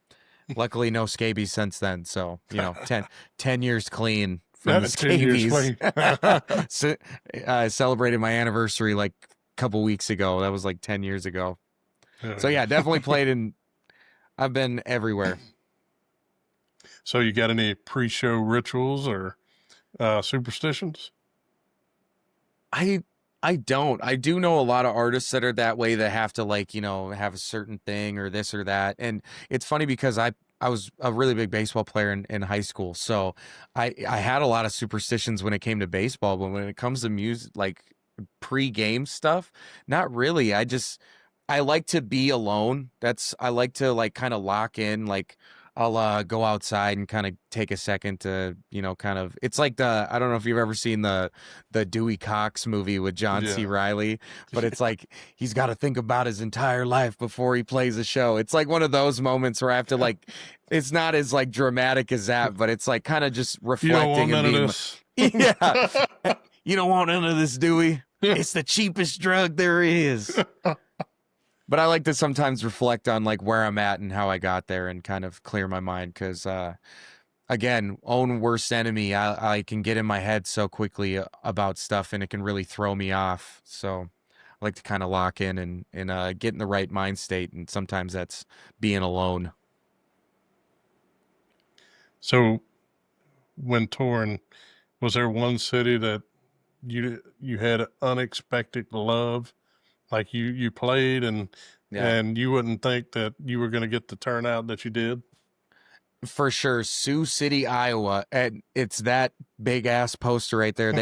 Luckily, no scabies since then. So, 10 years clean from the 10 years scabies. So, I celebrated my anniversary like a couple weeks ago. That was like 10 years ago. So yeah, definitely played I've been everywhere. So you got any pre-show rituals or superstitions? I don't. I do know a lot of artists that are that way, that have to have a certain thing or this or that. And it's funny because I was a really big baseball player in high school. So I had a lot of superstitions when it came to baseball, but when it comes to music, like pre-game stuff, not really. I like to be alone. I like to like kind of lock in, like I'll go outside and kind of take a second to, it's like I don't know if you've ever seen the Dewey Cox movie with John C. Reilly, but it's like he's got to think about his entire life before he plays a show. It's like one of those moments where I have to like, it's not as like dramatic as that, but it's like kind of just reflecting. You don't want none of this. Yeah. You don't want none of this, Dewey. It's the cheapest drug there is. But I like to sometimes reflect on like where I'm at and how I got there and kind of clear my mind. Because again, own worst enemy. I can get in my head so quickly about stuff, and it can really throw me off. So I like to kind of lock in and get in the right mind state. And sometimes that's being alone. So when touring, was there one city that you had unexpected love? Like you played and you wouldn't think that you were going to get the turnout that you did? For sure. Sioux City, Iowa. And it's that big ass poster right there.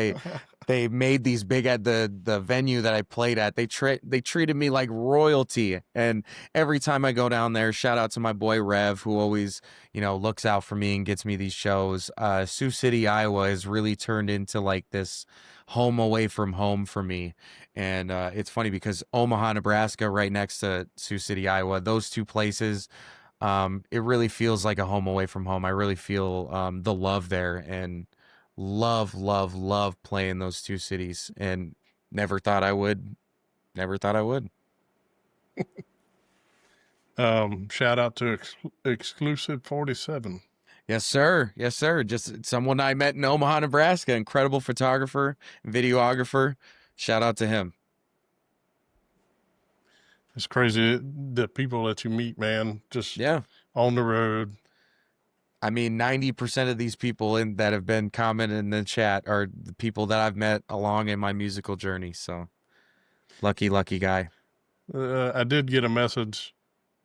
They made these big at the venue that I played at. They treated me like royalty. And every time I go down there, shout out to my boy Rev, who always, looks out for me and gets me these shows. Sioux City, Iowa has really turned into like this home away from home for me. And it's funny because Omaha, Nebraska, right next to Sioux City, Iowa, those two places, it really feels like a home away from home. I really feel the love there, and love playing those two cities, and never thought I would. Shout out to Exclusive 47. Yes, sir. Just someone I met in Omaha, Nebraska. Incredible photographer, videographer. Shout out to him. It's crazy, the people that you meet, man, just on the road. I mean, 90% of these people that have been commenting in the chat are the people that I've met along in my musical journey. So lucky guy. I did get a message,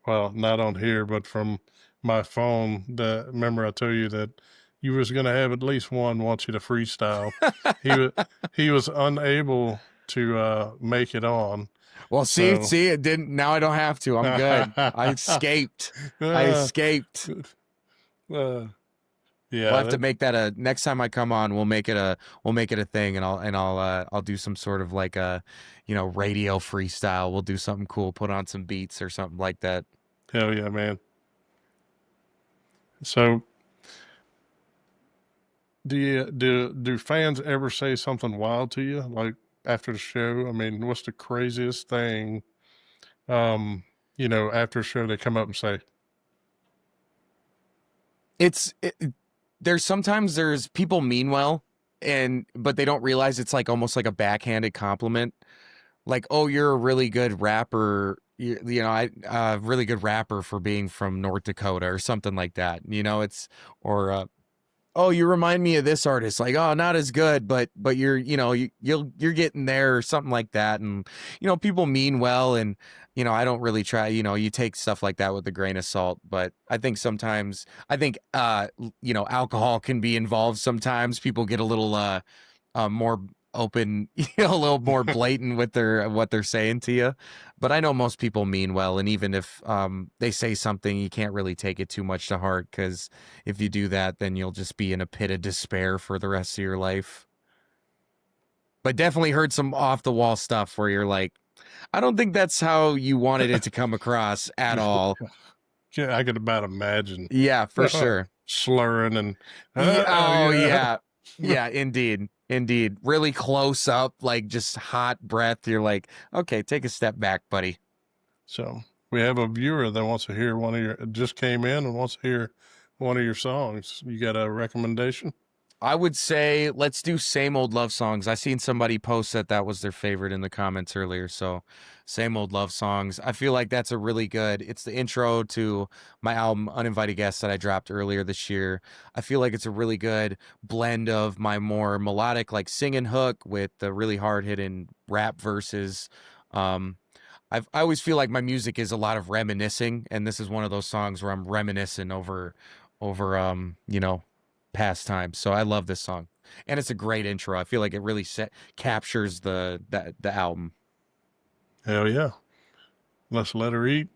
well, not on here, but from my phone. Remember I told you that you was going to have at least one wants you to freestyle. he was unable to make it on. Well, see, it didn't. Now I don't have to. I'm good. I escaped. Yeah, we'll have to make that next time I come on. We'll make it a thing, and I'll do some sort of like a, radio freestyle. We'll do something cool. Put on some beats or something like that. Hell yeah, man. So, do fans ever say something wild to you, like after the show? I mean, what's the craziest thing, after the show they come up and say? There's people mean well, but they don't realize it's like almost like a backhanded compliment. Like, oh, you're a really good rapper. Really good rapper for being from North Dakota or something like that. Oh, you remind me of this artist. Like, oh, not as good, but you're you're getting there or something like that. And people mean well, and I don't really try. You take stuff like that with a grain of salt. But I think sometimes alcohol can be involved. Sometimes people get a little more open, a little more blatant with what they're saying to you. But I know most people mean well, and even if they say something, you can't really take it too much to heart, because if you do that, then you'll just be in a pit of despair for the rest of your life. But definitely heard some off the wall stuff where you're like, I don't think that's how you wanted it to come across at all. Yeah, I could about imagine Yeah, for sure. slurring and Yeah. Yeah, indeed. Indeed. Really close up, like just hot breath. You're like, okay, take a step back, buddy. So we have a viewer that wants to hear just came in and wants to hear one of your songs. You got a recommendation? I would say let's do Same Old Love Songs. I seen somebody post that was their favorite in the comments earlier. So Same Old Love Songs. I feel like that's a really good, it's the intro to my album Uninvited Guests that I dropped earlier this year. I feel like it's a really good blend of my more melodic like singing hook with the really hard hitting rap verses. I always feel like my music is a lot of reminiscing, and this is one of those songs where I'm reminiscing over past times. So I love this song, and it's a great intro. I feel like it really captures the album. Hell yeah. Let's let her eat.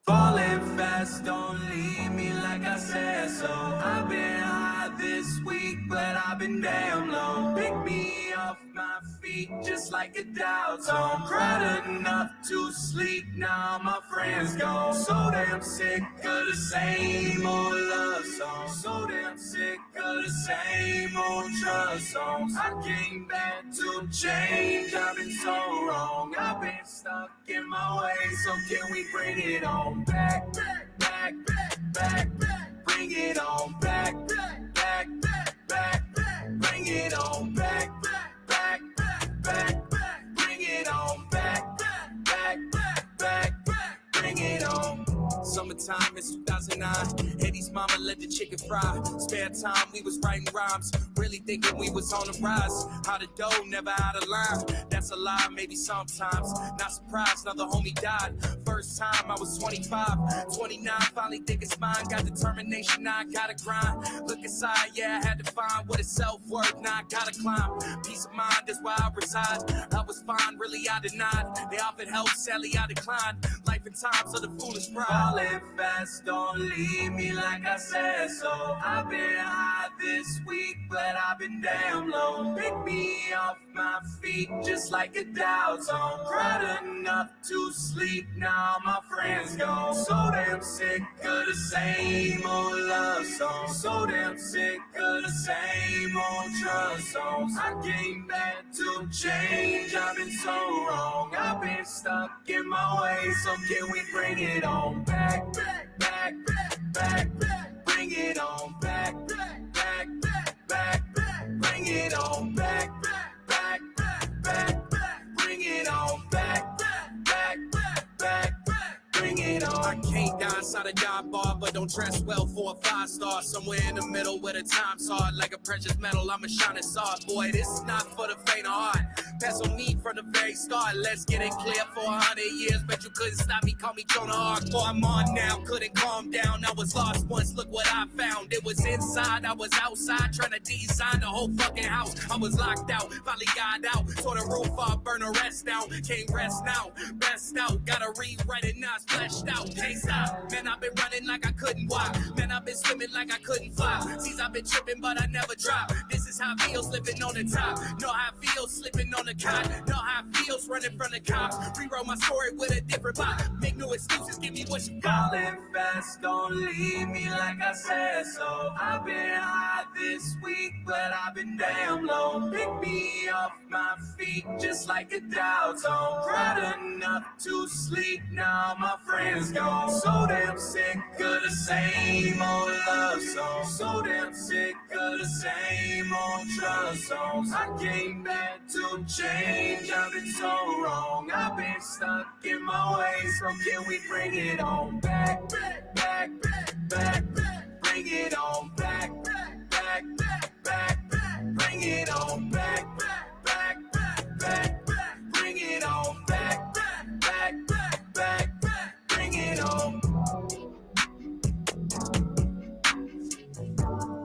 Falling fast, don't leave me like I said so. I've been high this week, but I've been damn low. Pick me off my feet just like a Dow Zone. Cried enough to sleep, now my friends gone. So damn sick of the same old love song. So damn sick of the same old trust songs. I came back to change, I've been so wrong. I've been stuck in my ways, so can we bring it on back, back, back, back, back, back. Bring it on back, back, back, back, back, back. Bring it on back, back, back, back, back, back. Bring it on back, back, back, back, back, back. Bring it on. Summertime is 2009. Eddie's mama let the chicken fry. Spare time, we was writing rhymes. Really thinking we was on the rise. Out of dough, never out of line. That's a lie, maybe sometimes. Not surprised, another homie died. First time I was 25. 29, finally think it's mine. Got determination, now I gotta grind. Look inside, yeah, I had to find what is self-worth. Now I gotta climb. Peace of mind is where I reside. I was fine, really I denied. They offered help, sadly I declined. Life and times of the foolish pride. Falling fast, don't leave me like I said so. I've been high this week, but I've been damn low. Pick me off my feet just like a Dow Zone. Cried enough to sleep, now my friends gone. So damn sick of the same old love song. So damn sick of the same old trust songs. I came back to change, I've been so wrong. I've been stuck in my ways, so can we bring it on back, back, back, back, back, back. Bring it on back, back, back, back, back, back. Bring it on back, back, back, back, back, back. Bring it on back, back, back, back, back, back. Bring it on. I can't die inside a dive bar, but don't dress well for a 5-star. Somewhere in the middle where the time's hard, like a precious metal, I'm a shining star. Boy, this is not for the faint of heart. That's on me from the very start. Let's get it clear for 100 years. Bet you couldn't stop me, call me Jonah Ark. Boy, I'm on now, couldn't calm down. I was lost once, look what I found. It was inside, I was outside, trying to design the whole fucking house. I was locked out, finally got out. Tore the roof off, burn the rest down. Can't rest now, best out. Gotta rewrite it now, it's fleshed out. Can't stop, man, I've been running like I couldn't walk. Man, I've been swimming like I couldn't fly. Seas I've been tripping, but I never drop. This is how it feels living on the top. Know how it feels slipping on the cot. Know how it feels running from the cops. Rewrote my story with a different vibe. Make no excuses, give me what you got. Falling fast, don't leave me like I said so. I've been high this week, but I've been damn low. Pick me off my feet just like a Dow Zone. Cried enough to sleep, now my friends gone. So damn sick of the same old love song. So damn sick of the same old trust songs. I came back to change, I've been so wrong. I've been stuck in my ways, so can we bring it on back, back, back, back, back, back. Bring it on back, back, back, back, back, back. Bring it on back, back, back, back, back, back. Bring it on back, back, back, back, back, back. Bring it on.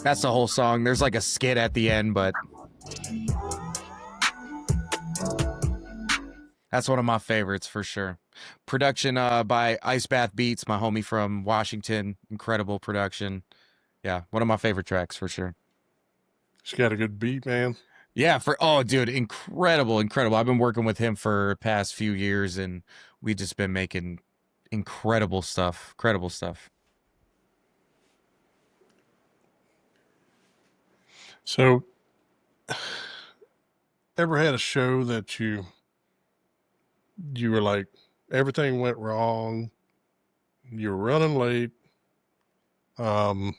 That's the whole song. There's like a skit at the end, but that's one of my favorites for sure. Production by Ice Bath Beats, my homie from Washington. Incredible production. Yeah, one of my favorite tracks for sure. She's got a good beat, man. Yeah, oh dude, incredible, incredible. I've been working with him for the past few years and we just been making incredible stuff. Incredible stuff. So, ever had a show that you were like everything went wrong, you were running late, um,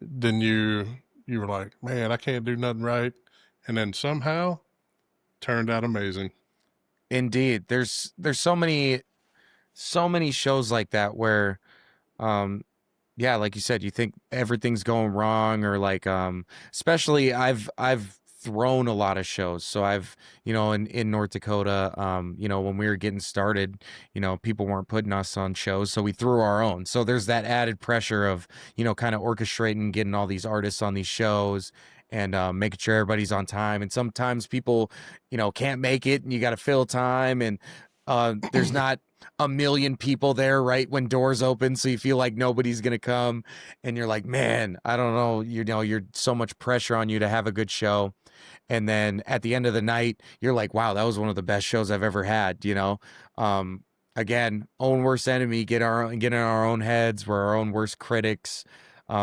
then you were like, man, I can't do nothing right, and then somehow turned out amazing. Indeed. There's so many shows like that where um yeah, like you said, you think everything's going wrong or like especially I've thrown a lot of shows. So I've, in North Dakota, when we were getting started, people weren't putting us on shows, so we threw our own. So there's that added pressure of, kind of orchestrating getting all these artists on these shows and making sure everybody's on time. And sometimes people, can't make it and you got to fill time and there's not a million people there right when doors open, so you feel like nobody's gonna come and you're like, man, I don't know, you're so much pressure on you to have a good show. And then at the end of the night you're like, wow, that was one of the best shows I've ever had. um Again, own worst enemy, get in our own heads, we're our own worst critics.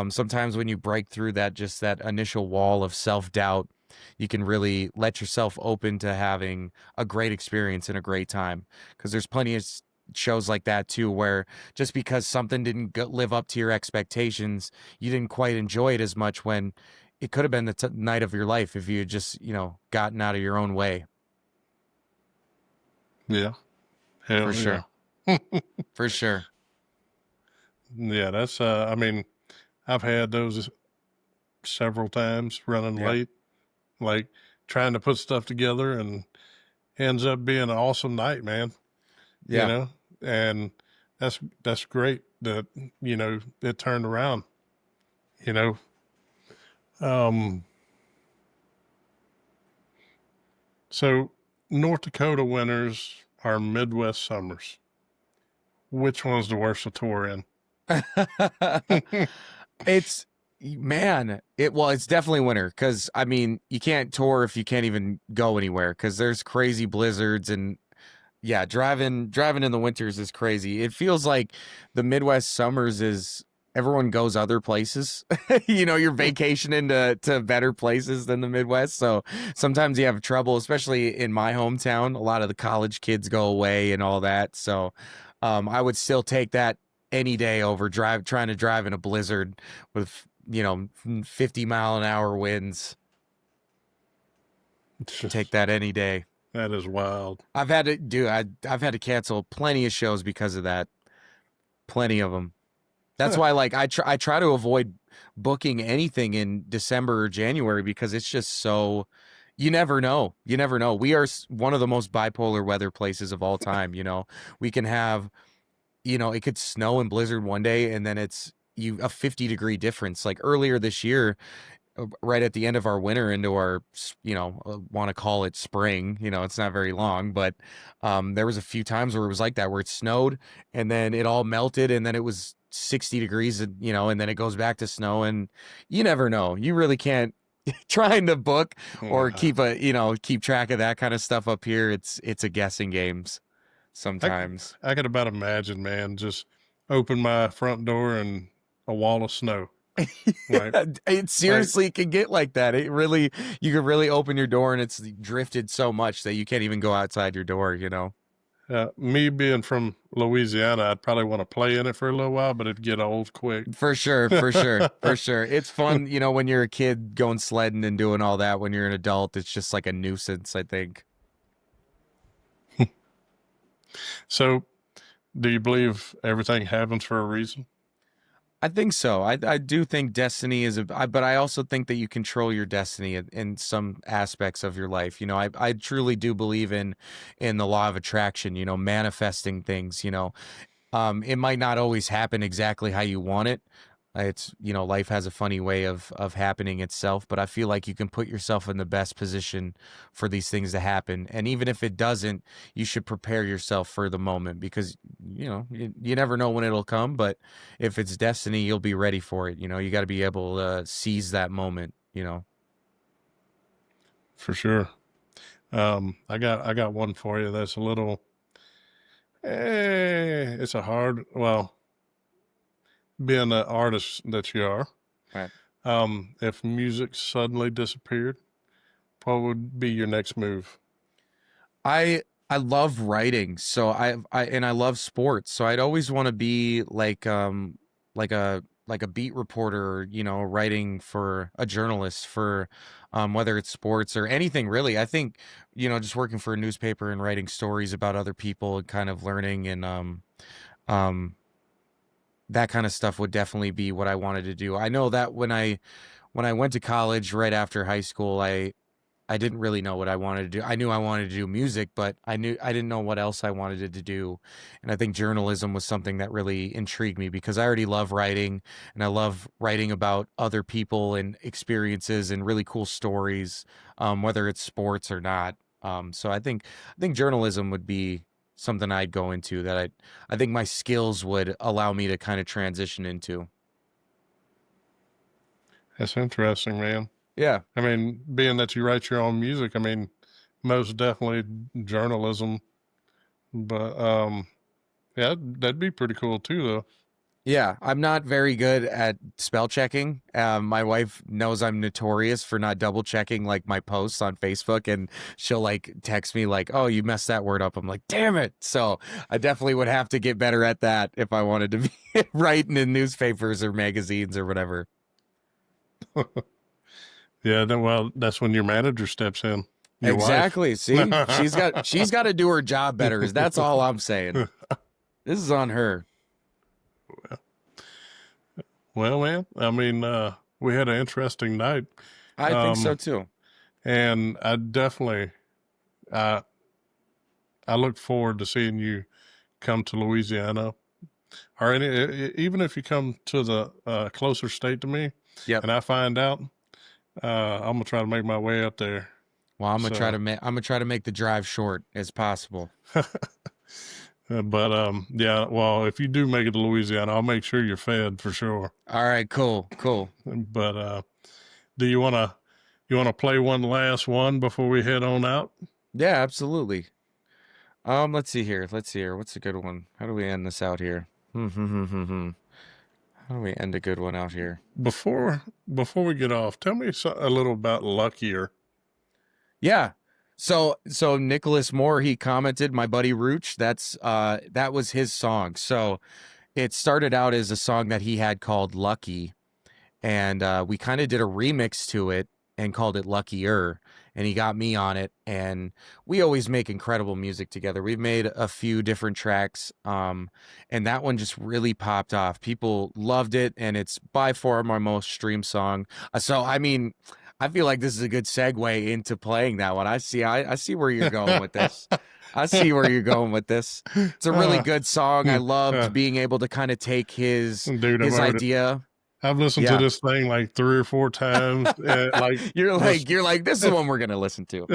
Sometimes when you break through that initial wall of self-doubt, you can really let yourself open to having a great experience and a great time, because there's plenty of shows like that too where just because something didn't live up to your expectations, you didn't quite enjoy it as much, when it could have been the night of your life if you had just gotten out of your own way. Yeah, hell For yeah. sure. For sure. Yeah, that's I mean, I've had those several times running Yeah. late, like trying to put stuff together and ends up being an awesome night, man. You Yeah. know, and that's great that it turned around. You know, um, so North Dakota winters are Midwest summers. Which one's the worst to tour in? It's man, it's definitely winter, because I mean you can't tour if you can't even go anywhere, because there's crazy blizzards. And yeah, driving in the winters is crazy. It feels like the Midwest summers is everyone goes other places. You're vacationing to better places than the Midwest. So sometimes you have trouble, especially in my hometown. A lot of the college kids go away and all that. So I would still take that any day over trying to drive in a blizzard with 50-mile-an-hour winds. Take that any day. That is wild. I've had to cancel plenty of shows because of that. Plenty of them. That's why, like, I try to avoid booking anything in December or January, because it's just so, you never know. You never know. We are one of the most bipolar weather places of all time. We can have, it could snow and blizzard one day, and then it's a 50-degree difference. Like earlier this year, right at the end of our winter into our, want to call it spring, it's not very long, but there was a few times where it was like that, where it snowed and then it all melted and then it was 60 degrees, and then it goes back to snow, and you never know. You really can't trying to book or keep track of that kind of stuff up here. It's a guessing games sometimes. I could about imagine, man, just open my front door and a wall of snow. Right. It seriously can get like that. You can really open your door and it's drifted so much that you can't even go outside your door. Me being from Louisiana, I'd probably want to play in it for a little while, but it'd get old quick. For sure, for sure, for sure. It's fun, when you're a kid going sledding and doing all that. When you're an adult, it's just like a nuisance, I think. So, do you believe everything happens for a reason? I think so. I do think destiny is but I also think that you control your destiny in some aspects of your life. I truly do believe in the law of attraction, manifesting things. It might not always happen exactly how you want it. It's, life has a funny way of happening itself, but I feel like you can put yourself in the best position for these things to happen. And even if it doesn't, you should prepare yourself for the moment, because, you never know when it'll come, but if it's destiny, you'll be ready for it. You got to be able to seize that moment. for sure. I got one for you that's a little, it's a hard, well, being the artist that you are, Right. if music suddenly disappeared, what would be your next move? I love writing, so I love sports, so I'd always want to be like a beat reporter, writing for a journalist for whether it's sports or anything really. I think, just working for a newspaper and writing stories about other people and kind of learning and um that kind of stuff would definitely be what I wanted to do. I know that when I went to college right after high school, I didn't really know what I wanted to do. I knew I wanted to do music, but I didn't know what else I wanted to do. And I think journalism was something that really intrigued me because I already love writing and I love writing about other people and experiences and really cool stories, whether it's sports or not. So I think journalism would be something I'd go into that I think my skills would allow me to kind of transition into. That's interesting, man. Yeah. I mean, being that you write your own music, I mean, most definitely journalism, but yeah, that'd be pretty cool too, though. Yeah, I'm not very good at spell checking. My wife knows I'm notorious for not double checking like my posts on Facebook, and she'll like text me like, "Oh, you messed that word up." I'm like, "Damn it!" So I definitely would have to get better at that if I wanted to be writing in newspapers or magazines or whatever. Yeah, then well, that's when your manager steps in. Your Exactly. See, wife. she's got to do her job better. That's all I'm saying. This is on her. Well, man, I mean, we had an interesting night, I think so too. and I I look forward to seeing you come to Louisiana, or even if you come to the closer state to me, Yep. and I find out, I'm gonna try to make my way up there. Well, I'm gonna So, try to make the drive short as possible. but yeah, well, if you do make it to Louisiana, I'll make sure you're fed for sure. All right, cool. But do you wanna play one last one before we head on out? Yeah, absolutely. Let's see here. What's a good one? How do we end this out here? How do we end a good one out here? Before we get off, tell me a little about Luckier. Yeah. So Nicholas Moore, he commented, my buddy Rooch, that was his song. So it started out as a song that he had called Lucky, and we kind of did a remix to it and called it Luckier, and he got me on it, and we always make incredible music together. We've made a few different tracks, and that one just really popped off. People loved it, and it's by far my most streamed song. So I mean, I feel like this is a good segue into playing that one. I see where you're going with this. I see where you're going with this. It's a really good song. I loved being able to kind of take his Dude, idea. I've listened to this thing like 3 or 4 times. Like you're like, this is the one we're gonna listen to.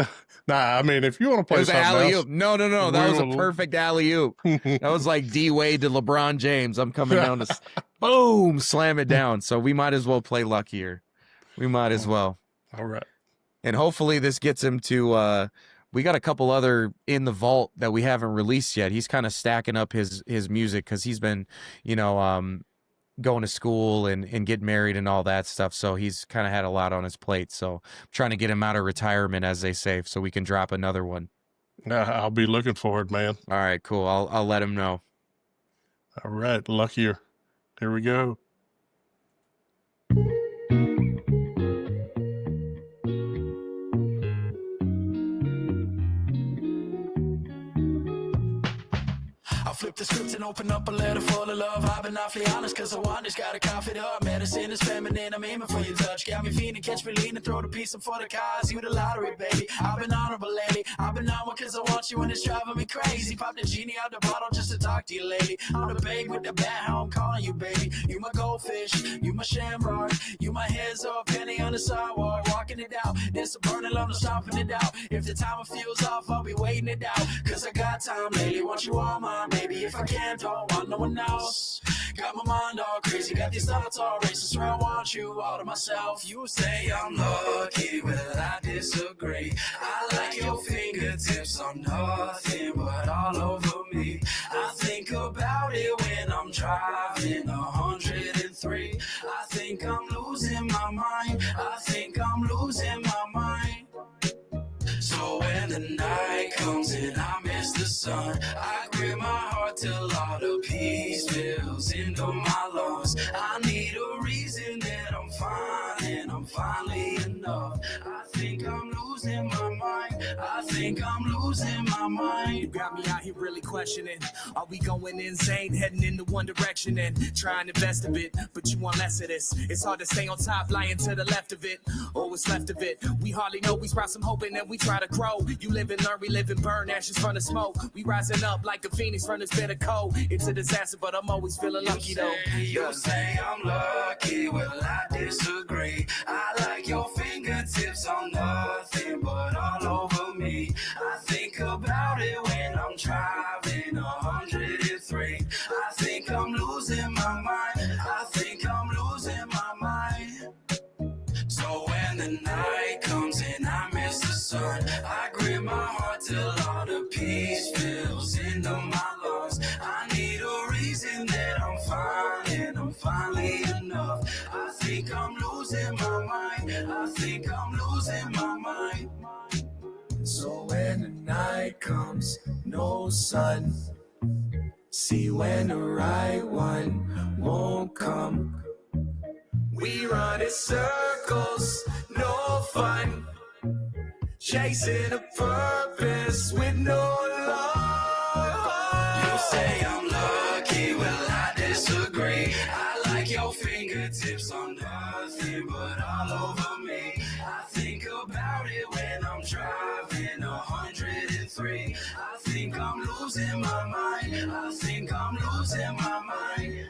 Nah, I mean, if you want to play something else, no, that was a perfect alley oop. That was like D Wade to LeBron James. I'm coming down to boom, slam it down. So we might as well play Luckier. We might as well. All right. And hopefully this gets him to. We got a couple other in the vault that we haven't released yet. He's kind of stacking up his music because he's been, going to school and get married and all that stuff. So he's kind of had a lot on his plate. So I'm trying to get him out of retirement, as they say, so we can drop another one. I'll be looking for it, man. All right, cool. I'll let him know. All right, Luckier. Here we go. I flip the script and open up a letter full of love. I've been awfully honest, cause I want just gotta cough it up. Medicine is feminine, I'm aiming for your touch. Got me feeling, catch me leaning, throw the piece up for the cause. You the lottery, baby. I've been honorable lately. I've been on one cause I want you and it's driving me crazy. Pop the genie out the bottle just to talk to you lately. I'm the bag with the bat, how I'm calling you, baby. You my goldfish, you my shamrock. You my heads up, penny on the sidewalk. Walking it out, there's a burning love, no stopping it out. If the timer feels off, I'll be waiting it out. Cause I got time lately, want you all mine, baby. If I can't, don't want no one else. Got my mind all crazy, got these thoughts all racing. Swear I want you all to myself. You say I'm lucky, well I did disagree. I like your fingertips on nothing but all over me. I think about it when I'm driving 103. I think I'm losing my mind. I think I'm losing my mind. So when the night comes and I miss the sun, I grip my heart till all the peace fills into my lungs. I need a reason that I'm fine and I'm finally enough. I think I'm losing my mind. I think I'm losing my mind. You got me out here really questioning. Are we going insane, heading into one direction and trying to invest a bit? But you want less of this. It's hard to stay on top, lying to the left of it. Oh, what's left of it. We hardly know. We sprout some hope and then we try to grow. You live and learn, we live and burn. Ashes from the smoke. We rising up like a phoenix from this bitter cold. It's a disaster, but I'm always feeling lucky though. You say I'm lucky, well I disagree. I like your fingertips on nothing but all over me. I think about it when I'm driving 103. I think I'm losing my mind. I think I'm losing my mind. So when the night comes and I miss the sun, I grip my heart till all the peace fills into my lungs. I need a reason that I'm fine and I'm finally enough. I think I'm losing my mind. I think I'm losing my mind. So when the night comes, no sun. See when the right one won't come. We run in circles, no fun. Chasing a purpose with no love. You say I'm lucky, well I disagree. I like your fingertips on nothing but all over me. I think about it when I'm driving 103. I think I'm losing my mind. I think I'm losing my mind.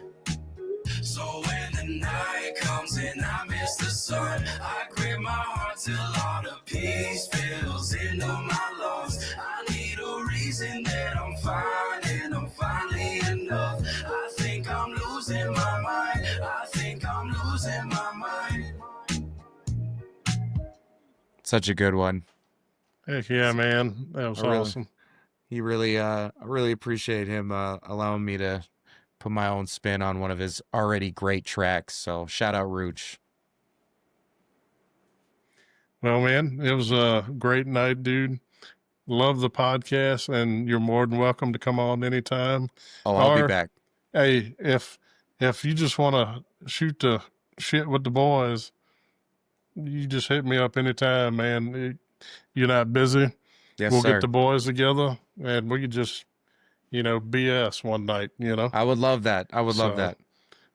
So when the night comes and I miss the sun, I grip my heart till all the peace fills into my lungs. I need a reason that I'm fine and I'm finally enough. I think I'm losing my mind. I think I'm losing my mind. Such a good one. Heck yeah, man. That was awesome. I really appreciate him allowing me to put my own spin on one of his already great tracks. So shout out Rooch. Well, man, it was a great night, dude. Love the podcast, and you're more than welcome to come on anytime. Oh, I'll be back. Hey, if you just want to shoot the shit with the boys, you just hit me up anytime, man. You're not busy. Yes, we'll sir. get the boys together, and we could just, BS one night, I would love that. Love that.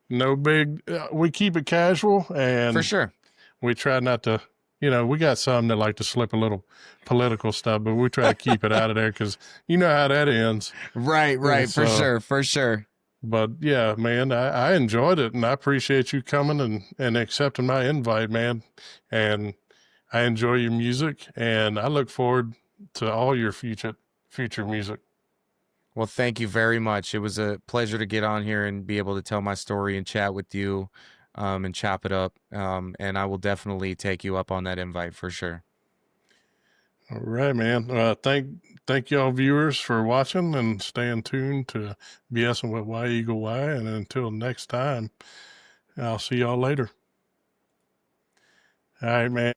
No big, we keep it casual, and for sure. We try not to, we got some that like to slip a little political stuff, but we try to keep it out of there because you know how that ends. Right. For sure. But yeah, man, I enjoyed it, and I appreciate you coming and accepting my invite, man. And I enjoy your music, and I look forward to all your future music. Well, thank you very much. It was a pleasure to get on here and be able to tell my story and chat with you and chop it up. And I will definitely take you up on that invite for sure. All right, man. Thank y'all viewers for watching and staying tuned to BSing with Y Eagle Y. And until next time, I'll see y'all later. All right, man.